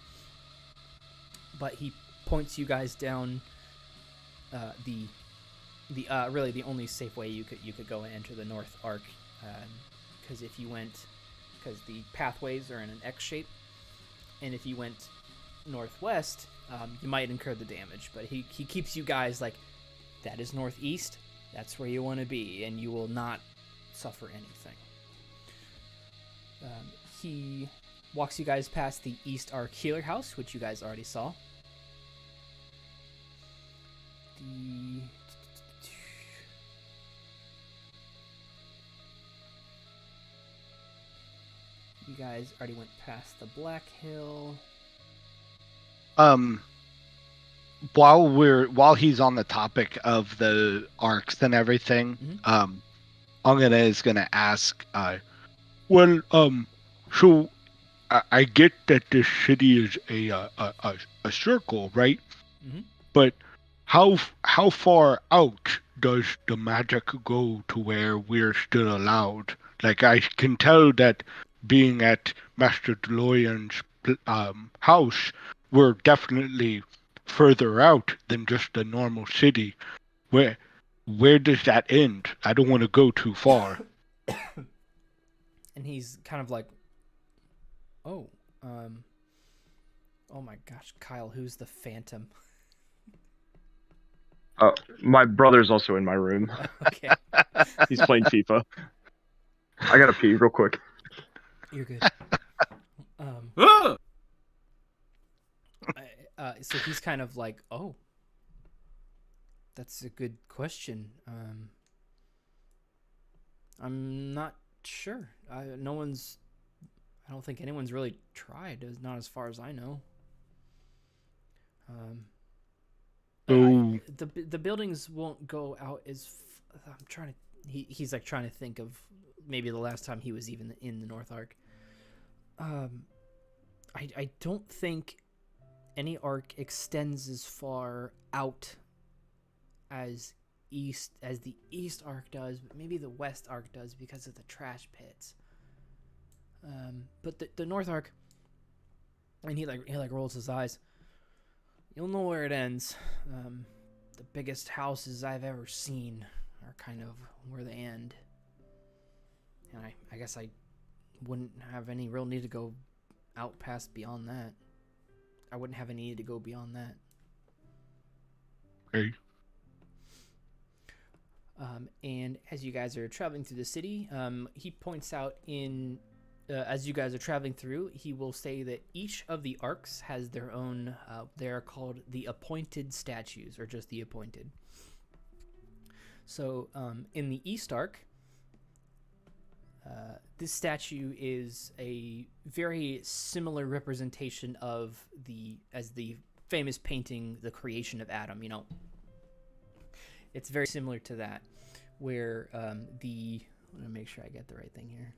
But he points you guys down the really the only safe way you could go and enter the North Arc, because the pathways are in an X shape, and if you went northwest, you might incur the damage. But he keeps you guys like, that is northeast. That's where you want to be, and you will not suffer anything. He walks you guys past the East Arc Healer House, which you guys already saw. You guys already went past the Black Hill. While he's on the topic of the arcs and everything, Angene is gonna ask, so I get that this city is a circle, right? Mm-hmm. But how far out does the magic go to where we're still allowed? Like, I can tell that being at Master DeLorean's house, we're definitely further out than just a normal city. Where does that end? I don't want to go too far. And he's kind of like, oh my gosh, Kyle, who's the Phantom? My brother's also in my room. Okay. He's playing FIFA. I gotta pee real quick. You're good. So he's kind of like, oh, that's a good question. I'm not sure. I don't think anyone's really tried, not as far as I know. The buildings won't go out as... I'm trying to... He's like trying to think of maybe the last time he was even in the North Arc. I don't think any arc extends as far out as the East Arc does, but maybe the West Arc does because of the trash pits. But the North Arc, and he rolls his eyes. You'll know where it ends. the biggest houses I've ever seen are kind of where they end. And I guess I wouldn't have any real need to go out past beyond that. I wouldn't have any need to go beyond that. Okay. And as you guys are traveling through the city, he points out as you guys are traveling through, he will say that each of the arcs has their own, they are called the appointed statues, or just the appointed. So in the East Arc, this statue is a very similar representation of the famous painting, The Creation of Adam. You know, it's very similar to that, where let me make sure I get the right thing here.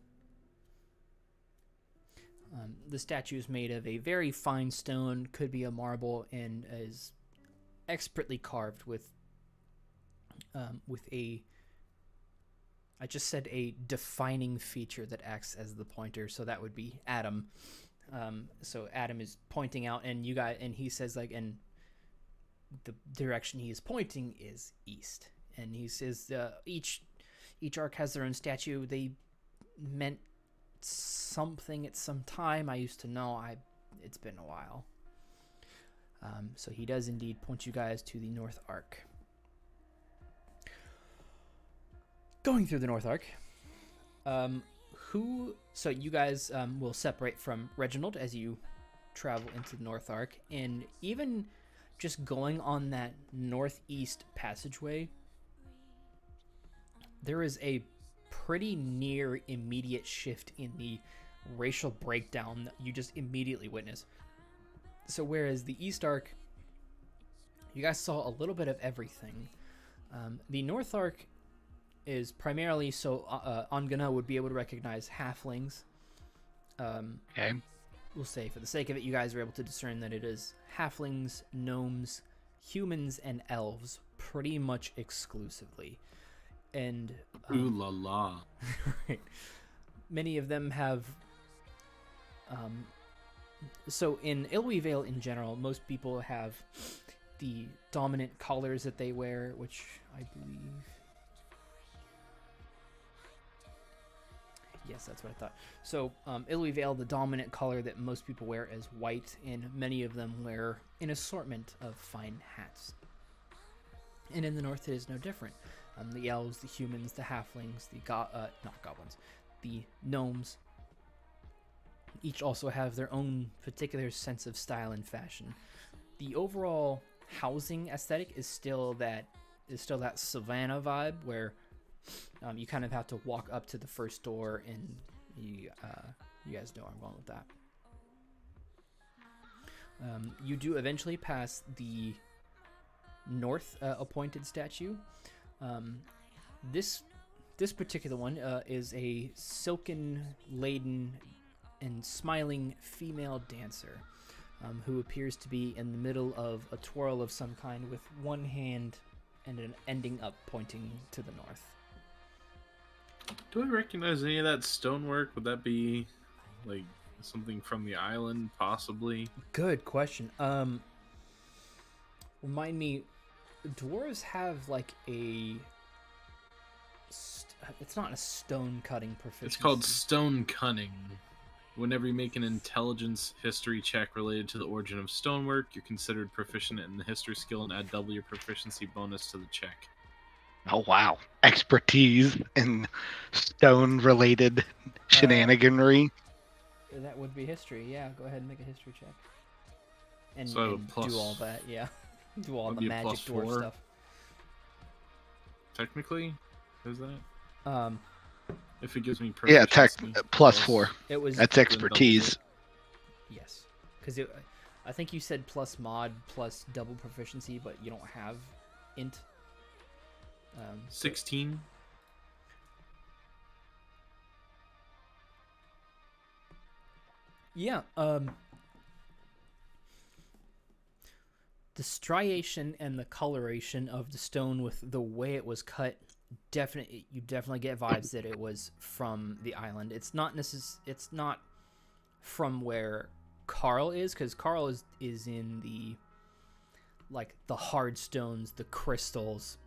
The statue is made of a very fine stone, could be a marble, and is expertly carved with I just said a defining feature that acts as the pointer, so that would be Adam. So Adam is pointing out, and he says, like, and the direction he is pointing is east. And he says each arc has their own statue. They meant something at some time. I used to know. It's been a while. So he does indeed point you guys to the North Arc. Going through the North Arc, so you guys will separate from Reginald as you travel into the North Arc, and even just going on that northeast passageway, there is a pretty near immediate shift in the racial breakdown that you just immediately witness. So whereas the East Arc, you guys saw a little bit of everything, the North Arc is primarily so Angene would be able to recognize halflings. Okay. We'll say, for the sake of it, you guys are able to discern that it is halflings, gnomes, humans, and elves, pretty much exclusively. And ooh la la. Right. Many of them have. So in Ilwy Vale in general, most people have the dominant collars that they wear, which I believe. Yes, that's what I thought. So, Ilwy Vale, the dominant color that most people wear is white, and many of them wear an assortment of fine hats. And in the north, it is no different. The elves, the humans, the halflings, not goblins, the gnomes, each also have their own particular sense of style and fashion. The overall housing aesthetic is still that savannah vibe, where you kind of have to walk up to the first door, and you guys know where I'm going with that. You do eventually pass the north appointed statue. This particular one is a silken laden and smiling female dancer who appears to be in the middle of a twirl of some kind, with one hand and an ending up pointing to the north. Do I recognize any of that stonework? Would that be like something from the island, possibly? Good question. Remind me, dwarves have like a. It's not a stone cutting proficiency. It's called stone cunning. Whenever you make an intelligence history check related to the origin of stonework, you're considered proficient in the history skill and add double your proficiency bonus to the check. Oh wow, expertise in stone-related shenaniganry. That would be history. Yeah, go ahead and make a history check. And, so and plus, do all that. Yeah, do all the be a magic dwarf +4? stuff. Technically, is that? If it gives me Yeah, proficiency, +4. It was. That's expertise. Yes, because I think you said plus mod plus double proficiency, but you don't have int. 16. Yeah. The striation and the coloration of the stone with the way it was cut, you definitely get vibes that it was from the island. It's not from where Karl is, because Karl is in the like the hard stones, the crystals,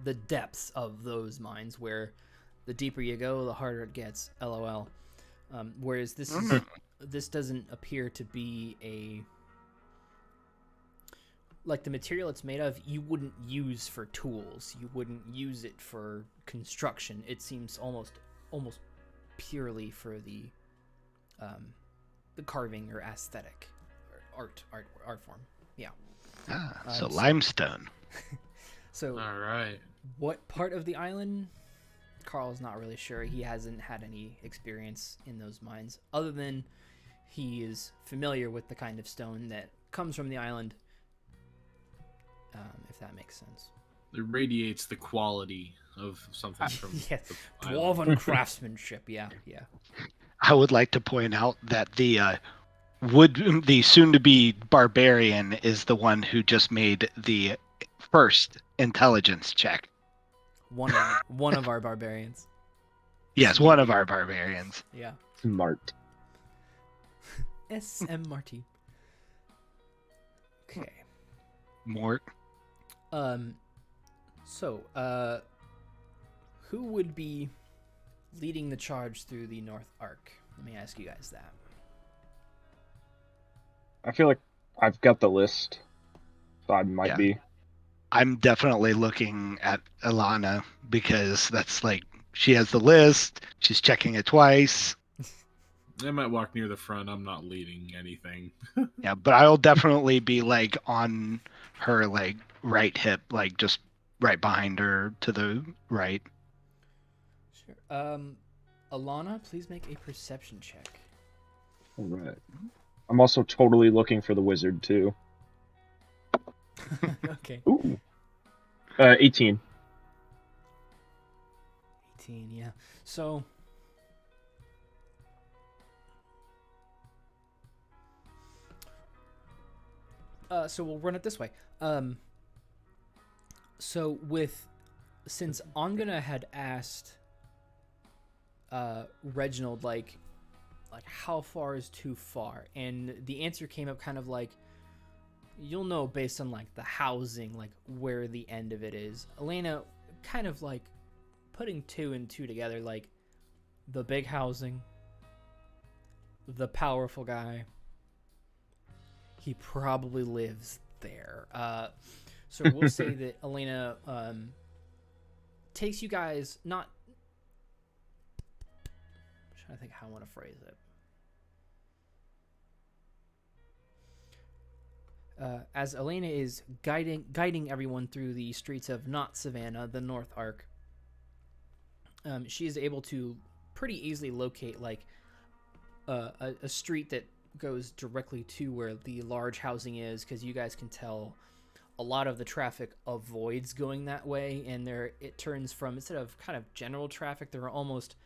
the depths of those mines, where the deeper you go, the harder it gets. LOL. Whereas this doesn't appear to be a, like, the material it's made of, you wouldn't use for tools. You wouldn't use it for construction. It seems almost purely for the carving or aesthetic or art form. Yeah. So limestone. So All right. what part of the island? Carl's not really sure. He hasn't had any experience in those mines, other than he is familiar with the kind of stone that comes from the island, if that makes sense. It radiates the quality of something from Yeah, the island. dwarven craftsmanship. Yeah. I would like to point out that the soon-to-be barbarian is the one who just made the first intelligence check. One of our barbarians. Yes, one of our barbarians. Yeah. Smart. SM Marty. Okay. Mort. So, who would be leading the charge through the North Arc? Let me ask you guys that. I feel like I've got the list, so I might be. I'm definitely looking at Alana because that's like, she has the list, she's checking it twice. I might walk near the front. I'm not leading anything. Yeah, but I'll definitely be like on her like right hip, like just right behind her to the right. Sure. Alana, please make a perception check. All right. I'm also totally looking for the wizard too. Okay. Ooh. 18. 18, yeah. So, so we'll run it this way. So since Angene had asked Reginald like how far is too far, and the answer came up kind of like, you'll know based on like the housing, like where the end of it is. Alena kind of like putting 2 and 2 together, like the big housing, the powerful guy, he probably lives there. So we'll say that Alena takes you guys, not, I'm trying to think how I want to phrase it. As Alena is guiding everyone through the streets of not Savannah, the North Arc, she is able to pretty easily locate like a street that goes directly to where the large housing is, because you guys can tell a lot of the traffic avoids going that way, and it turns from, instead of kind of general traffic, there are almost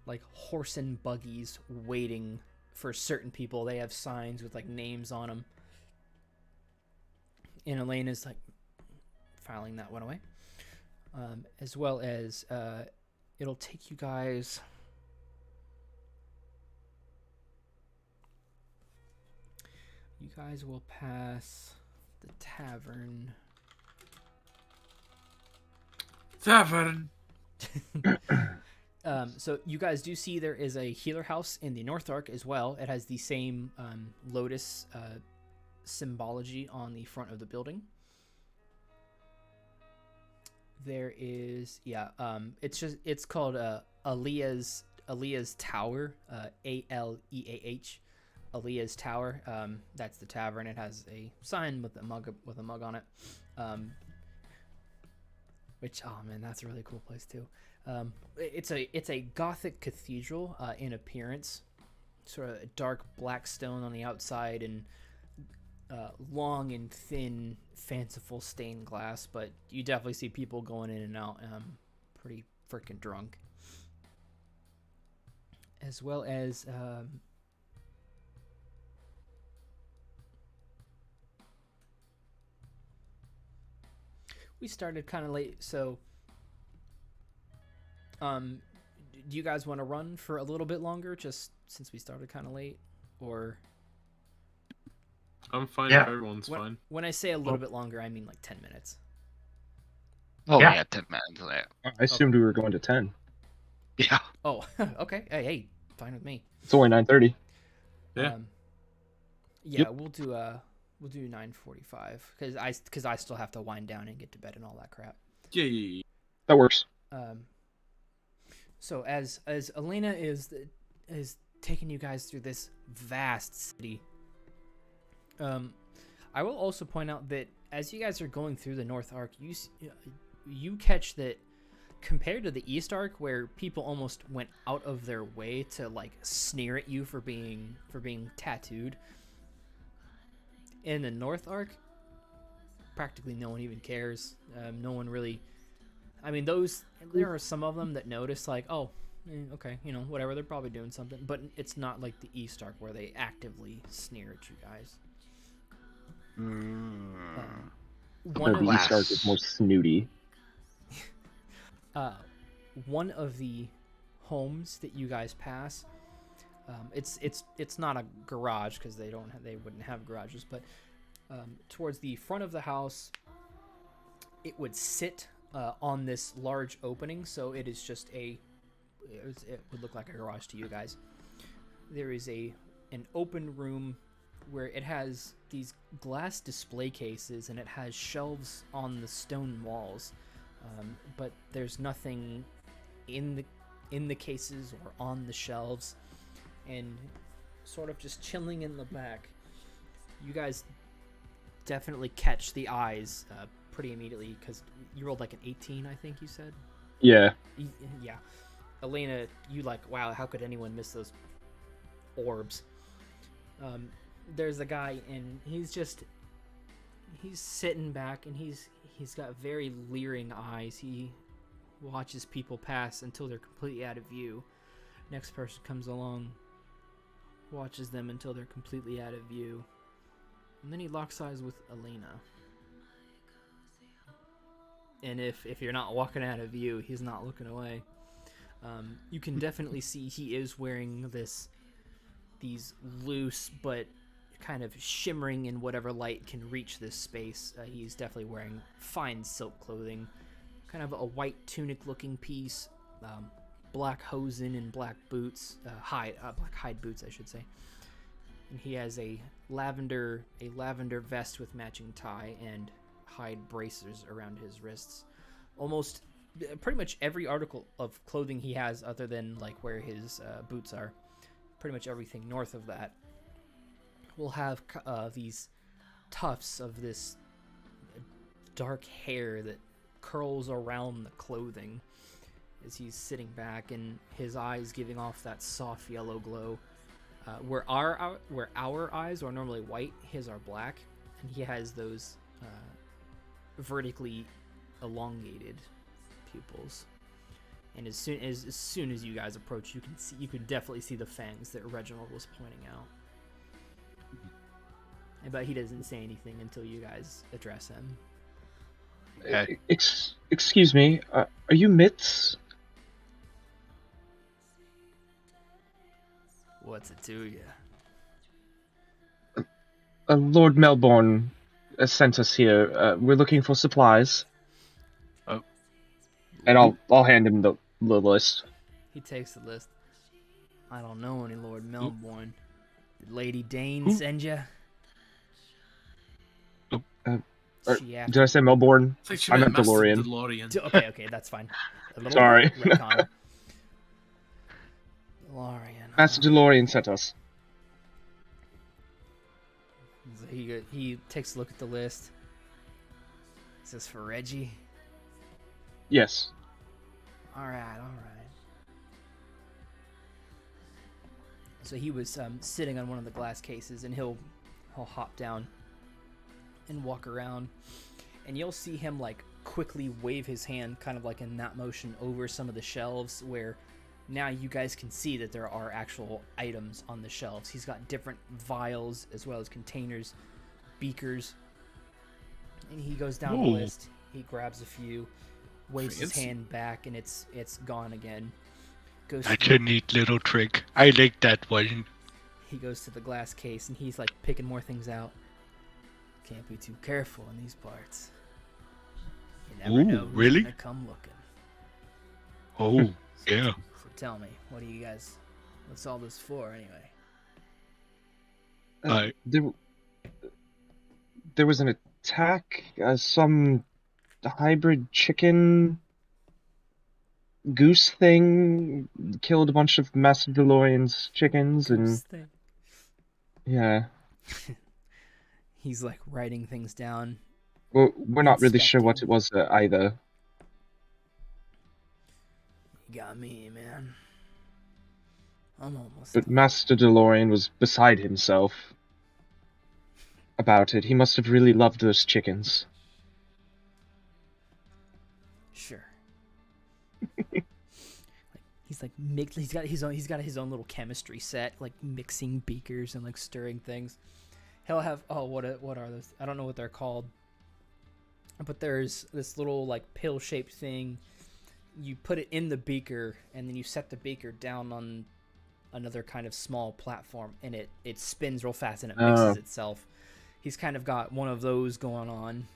like horse and buggies waiting for certain people. They have signs with like names on them. And Elena's like filing that one away. As well as it'll take you guys, you guys will pass the tavern. So you guys do see there is a healer house in the North Arc as well. It has the same lotus symbology on the front of the building. There is, it's called Alea's Tower, Aleah, Alea's Tower. That's the tavern. It has a sign with a mug on it. Which, oh man, that's a really cool place too. It's a Gothic cathedral in appearance, sort of dark black stone on the outside and long and thin, fanciful stained glass, but you definitely see people going in and out, pretty freaking drunk. As well as we started kind of late, so do you guys want to run for a little bit longer, just since we started kind of late, or? I'm fine Yeah. if everyone's fine. When I say a little bit longer, I mean like 10 minutes. Oh Yeah. yeah, 10 minutes. Yeah. I assumed we were going to 10. Yeah. Oh, okay. Hey, fine with me. It's only 9:30. Yeah. Yeah, we'll do 9:45 because I still have to wind down and get to bed and all that crap. Yeah. That works. So as Alena is taking you guys through this vast city, I will also point out that as you guys are going through the North Arc, you catch that compared to the East Arc, where people almost went out of their way to like sneer at you for being tattooed, in the North Arc, practically no one even cares. No one really. I mean, there are some of them that notice, like, oh, okay, whatever, they're probably doing something. But it's not like the East Arc where they actively sneer at you guys. The East Arc is more snooty. One of the homes that you guys pass, it's not a garage because they wouldn't have garages, but towards the front of the house, it would sit on this large opening, so it is just it would look like a garage to you guys. There is an open room where it has these glass display cases and it has shelves on the stone walls, but there's nothing in the cases or on the shelves. And sort of just chilling in the back, you guys definitely catch the eyes pretty immediately because you rolled like an 18, I think you said. Yeah. Yeah. Alena, you like, wow, how could anyone miss those orbs? There's a guy, and he's sitting back, and he's got very leering eyes. He watches people pass until they're completely out of view. Next person comes along, watches them until they're completely out of view, and then he locks eyes with Alena. And if you're not walking out of view, he's not looking away. You can definitely see he is wearing these loose but kind of shimmering in whatever light can reach this space. He's definitely wearing fine silk clothing, kind of a white tunic looking piece, black hosen and black boots, black hide boots, I should say. And he has a lavender vest with matching tie and hide bracers around his wrists. Almost pretty much every article of clothing he has, other than like where his boots are, pretty much everything north of that will have these tufts of this dark hair that curls around the clothing as he's sitting back, and his eyes giving off that soft yellow glow. Where our eyes are normally white, his are black, and he has those vertically elongated pupils. And as soon as you guys approach, you can definitely see the fangs that Reginald was pointing out. But he doesn't say anything until you guys address him. Okay. Excuse me, are you Mitz? What's it to you? Lord Melbourne sent us here. We're looking for supplies. Oh. And I'll hand him the list. He takes the list. I don't know any Lord Melbourne. Did Lady Dane send you? Did I say Melbourne? I meant DeLorean. Okay, that's fine. Sorry. DeLorean. Master DeLorean sent us. So he takes a look at the list. Is this for Reggie? Yes. All right. So he was sitting on one of the glass cases, and he'll hop down and walk around, and you'll see him like quickly wave his hand, kind of like in that motion, over some of the shelves where now you guys can see that there are actual items on the shelves. He's got different vials as well as containers, beakers, and he goes down the list. He grabs a few, waves his hand back, and it's gone again. That's a neat little trick. I like that one. He goes to the glass case, and he's like picking more things out. Can't be too careful in these parts. You never know who's really? gonna come looking. Oh, yeah. So tell me, what do you guys? What's all this for, anyway? There was an attack. Some hybrid chicken goose thing killed a bunch of Macedonians' chickens, and yeah. He's like writing things down. Well, we're not really sure what Inspecting. it was either. You got me, man. I'm almost But done. Master DeLorean was beside himself about it. He must have really loved those chickens. Sure. He's like he's got his own little chemistry set, like mixing beakers and like stirring things. He'll have what are those? I don't know what they're called. But there's this little like pill-shaped thing. You put it in the beaker and then you set the beaker down on another kind of small platform and it spins real fast and it mixes itself. He's kind of got one of those going on.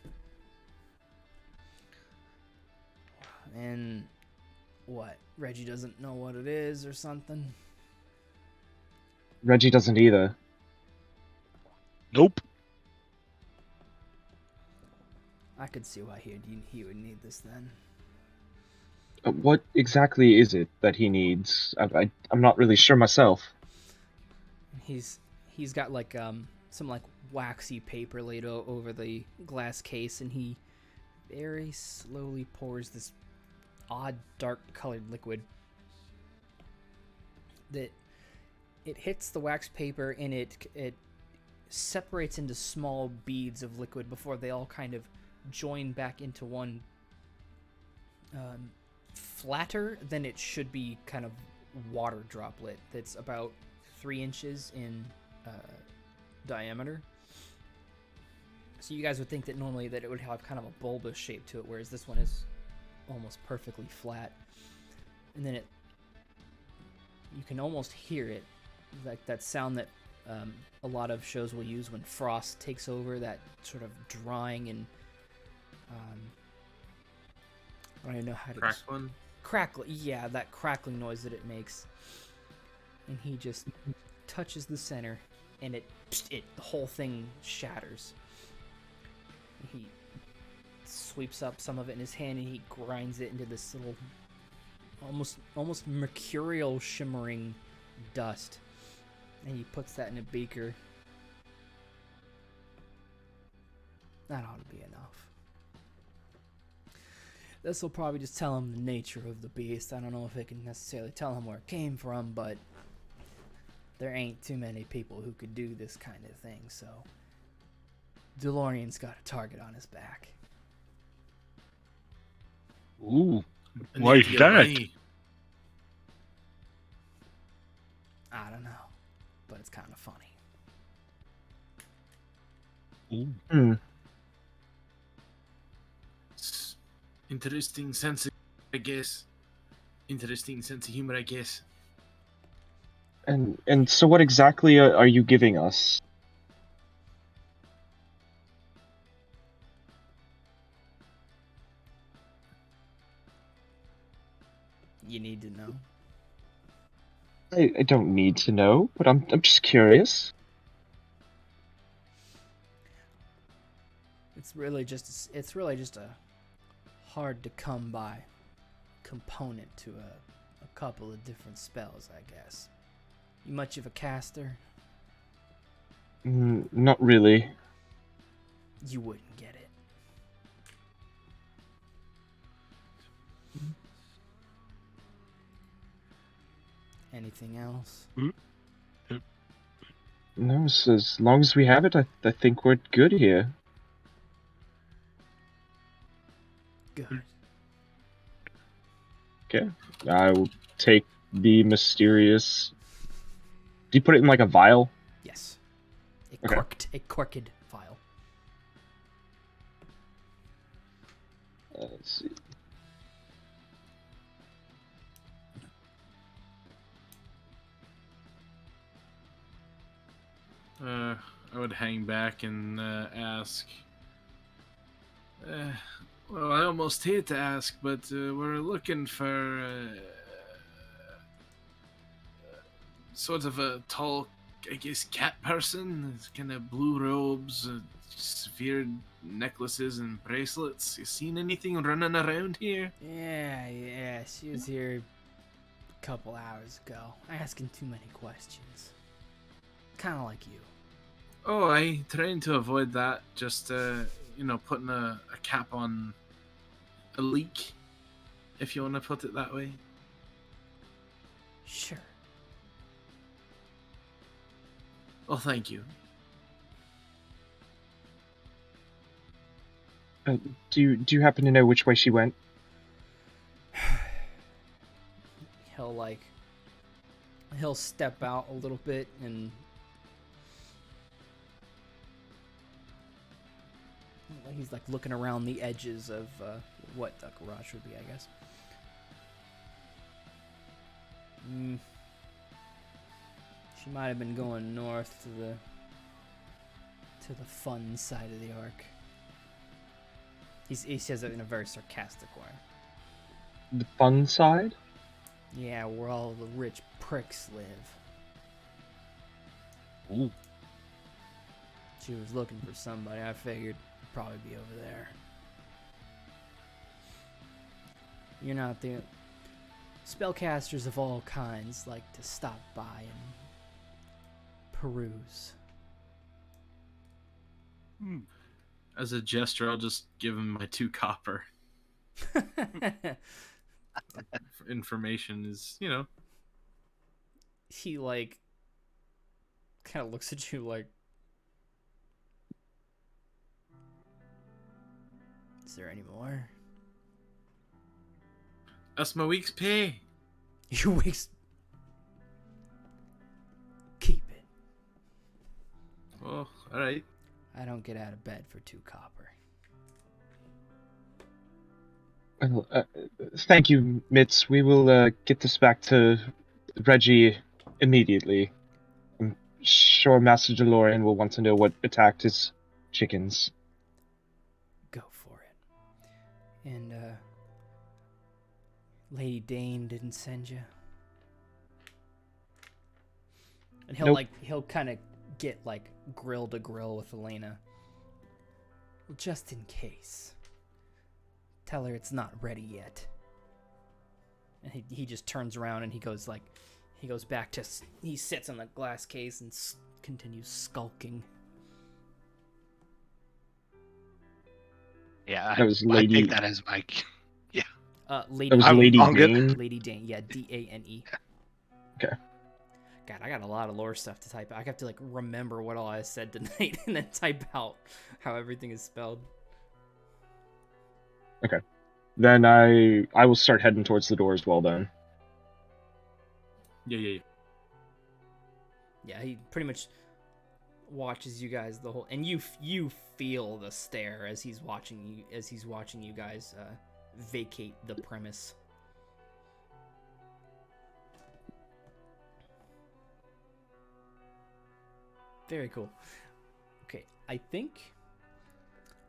And what? Reggie doesn't know what it is or something? Reggie doesn't either. Nope. I could see why he would need this then. What exactly is it that he needs? I'm not really sure myself. He's got like some like waxy paper laid over the glass case, and he very slowly pours this odd dark colored liquid. That it hits the wax paper and it separates into small beads of liquid before they all kind of join back into one flatter than it should be kind of water droplet that's about 3 inches in diameter. So you guys would think that normally that it would have kind of a bulbous shape to it, whereas this one is almost perfectly flat. And then you can almost hear it, like that sound that a lot of shows will use when frost takes over, that sort of drying and I don't even know how to crackle. Yeah, that crackling noise that it makes. And he just touches the center, and the whole thing shatters. He sweeps up some of it in his hand, and he grinds it into this little, almost mercurial shimmering dust. And he puts that in a beaker. That ought to be enough. This will probably just tell him the nature of the beast. I don't know if it can necessarily tell him where it came from, but there ain't too many people who could do this kind of thing, so DeLorean's got a target on his back. Ooh, why is that? I don't know, but it's kind of funny. Ooh. Interesting sense of, I guess. Interesting sense of humor, I guess. And so what exactly are you giving us? You need to know. I don't need to know, but I'm just curious. It's really just a hard to come by component to a couple of different spells, I guess. You much of a caster? Not really. You wouldn't get it. Anything else? No, so as long as we have it, I think we're good here. Good. Okay. I will take the mysterious... Do you put it in like a vial? Yes. A Okay. corked vial. Let's see. I would hang back and ask. Well, I almost hate to ask, but we're looking for sort of a tall, I guess, cat person. It's kind of blue robes, sphere necklaces, and bracelets. You seen anything running around here? Yeah, she was here a couple hours ago, asking too many questions. Kind of like you. Oh, I trying to avoid that. Just putting a cap on a leak, if you want to put it that way. Sure. Well, thank you. Do you happen to know which way she went? He'll step out a little bit and he's like looking around the edges of what the garage would be, I guess. She might have been going north to the fun side of the arc. He says it in a very sarcastic way. The fun side? Yeah, where all the rich pricks live. Ooh. She was looking for somebody. I figured it'd probably be over there. You're not the... Spellcasters of all kinds like to stop by and peruse. As a gesture, I'll just give him my 2 copper. Information is, He kind of looks at you like, is there any more? That's my week's pay. Your week's... Keep it. Oh, alright. I don't get out of bed for 2 copper. Well, thank you, Mitz. We will get this back to Reggie immediately. I'm sure Master DeLorean will want to know what attacked his chickens. Go for it. And, Lady Dane didn't send you? And he'll, Nope. he'll kind of get, grill to grill with Alena. Well, just in case. Tell her it's not ready yet. And he just turns around and he goes back to... He sits on the glass case and continues skulking. Yeah, That was I Lady- take that as my. Lady That was Dane. Lady I'm good. Dane. Lady Dane, yeah, Dane. Okay. God, I got a lot of lore stuff to type out. I have to remember what all I said tonight and then type out how everything is spelled. Okay. Then I will start heading towards the door as well then. Yeah. Yeah, he pretty much watches you guys the whole, and you feel the stare as he's watching you guys vacate the premise. Very cool. Okay, I think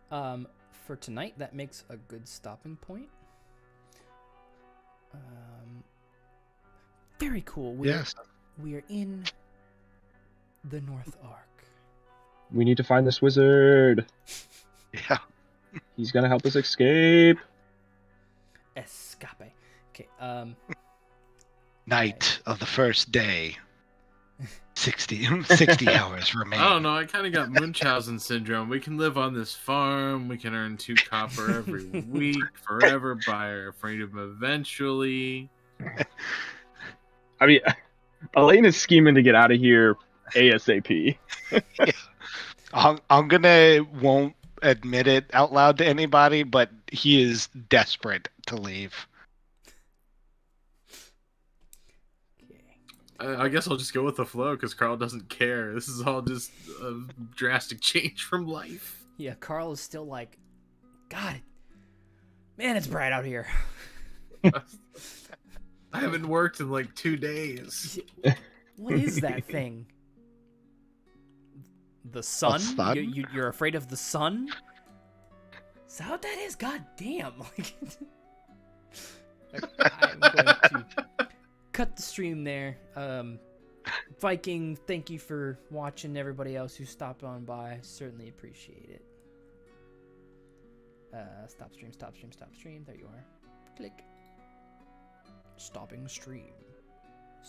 for tonight that makes a good stopping point. Very cool. Yes. We are in the North Arc. We need to find this wizard. Yeah. He's gonna help us escape. Escape. Okay, Night of the first day. 60 hours remain. I don't know. I kind of got Munchausen syndrome. We can live on this farm. We can earn 2 copper every week, forever, buy our freedom eventually. I mean, Elena's scheming to get out of here ASAP. I'm gonna won't admit it out loud to anybody, but he is desperate to leave. I guess I'll just go with the flow because Carl doesn't care. This is all just a drastic change from life. yeah, Karl is still like, God, man, it's bright out here. I haven't worked in 2 days. What is that thing? The sun? sun? You're afraid of the sun? Is that what that is? God damn. I'm going to cut the stream there. Viking, thank you for watching. Everybody else who stopped on by, certainly appreciate it. Stop stream. There you are. Click. Stopping stream.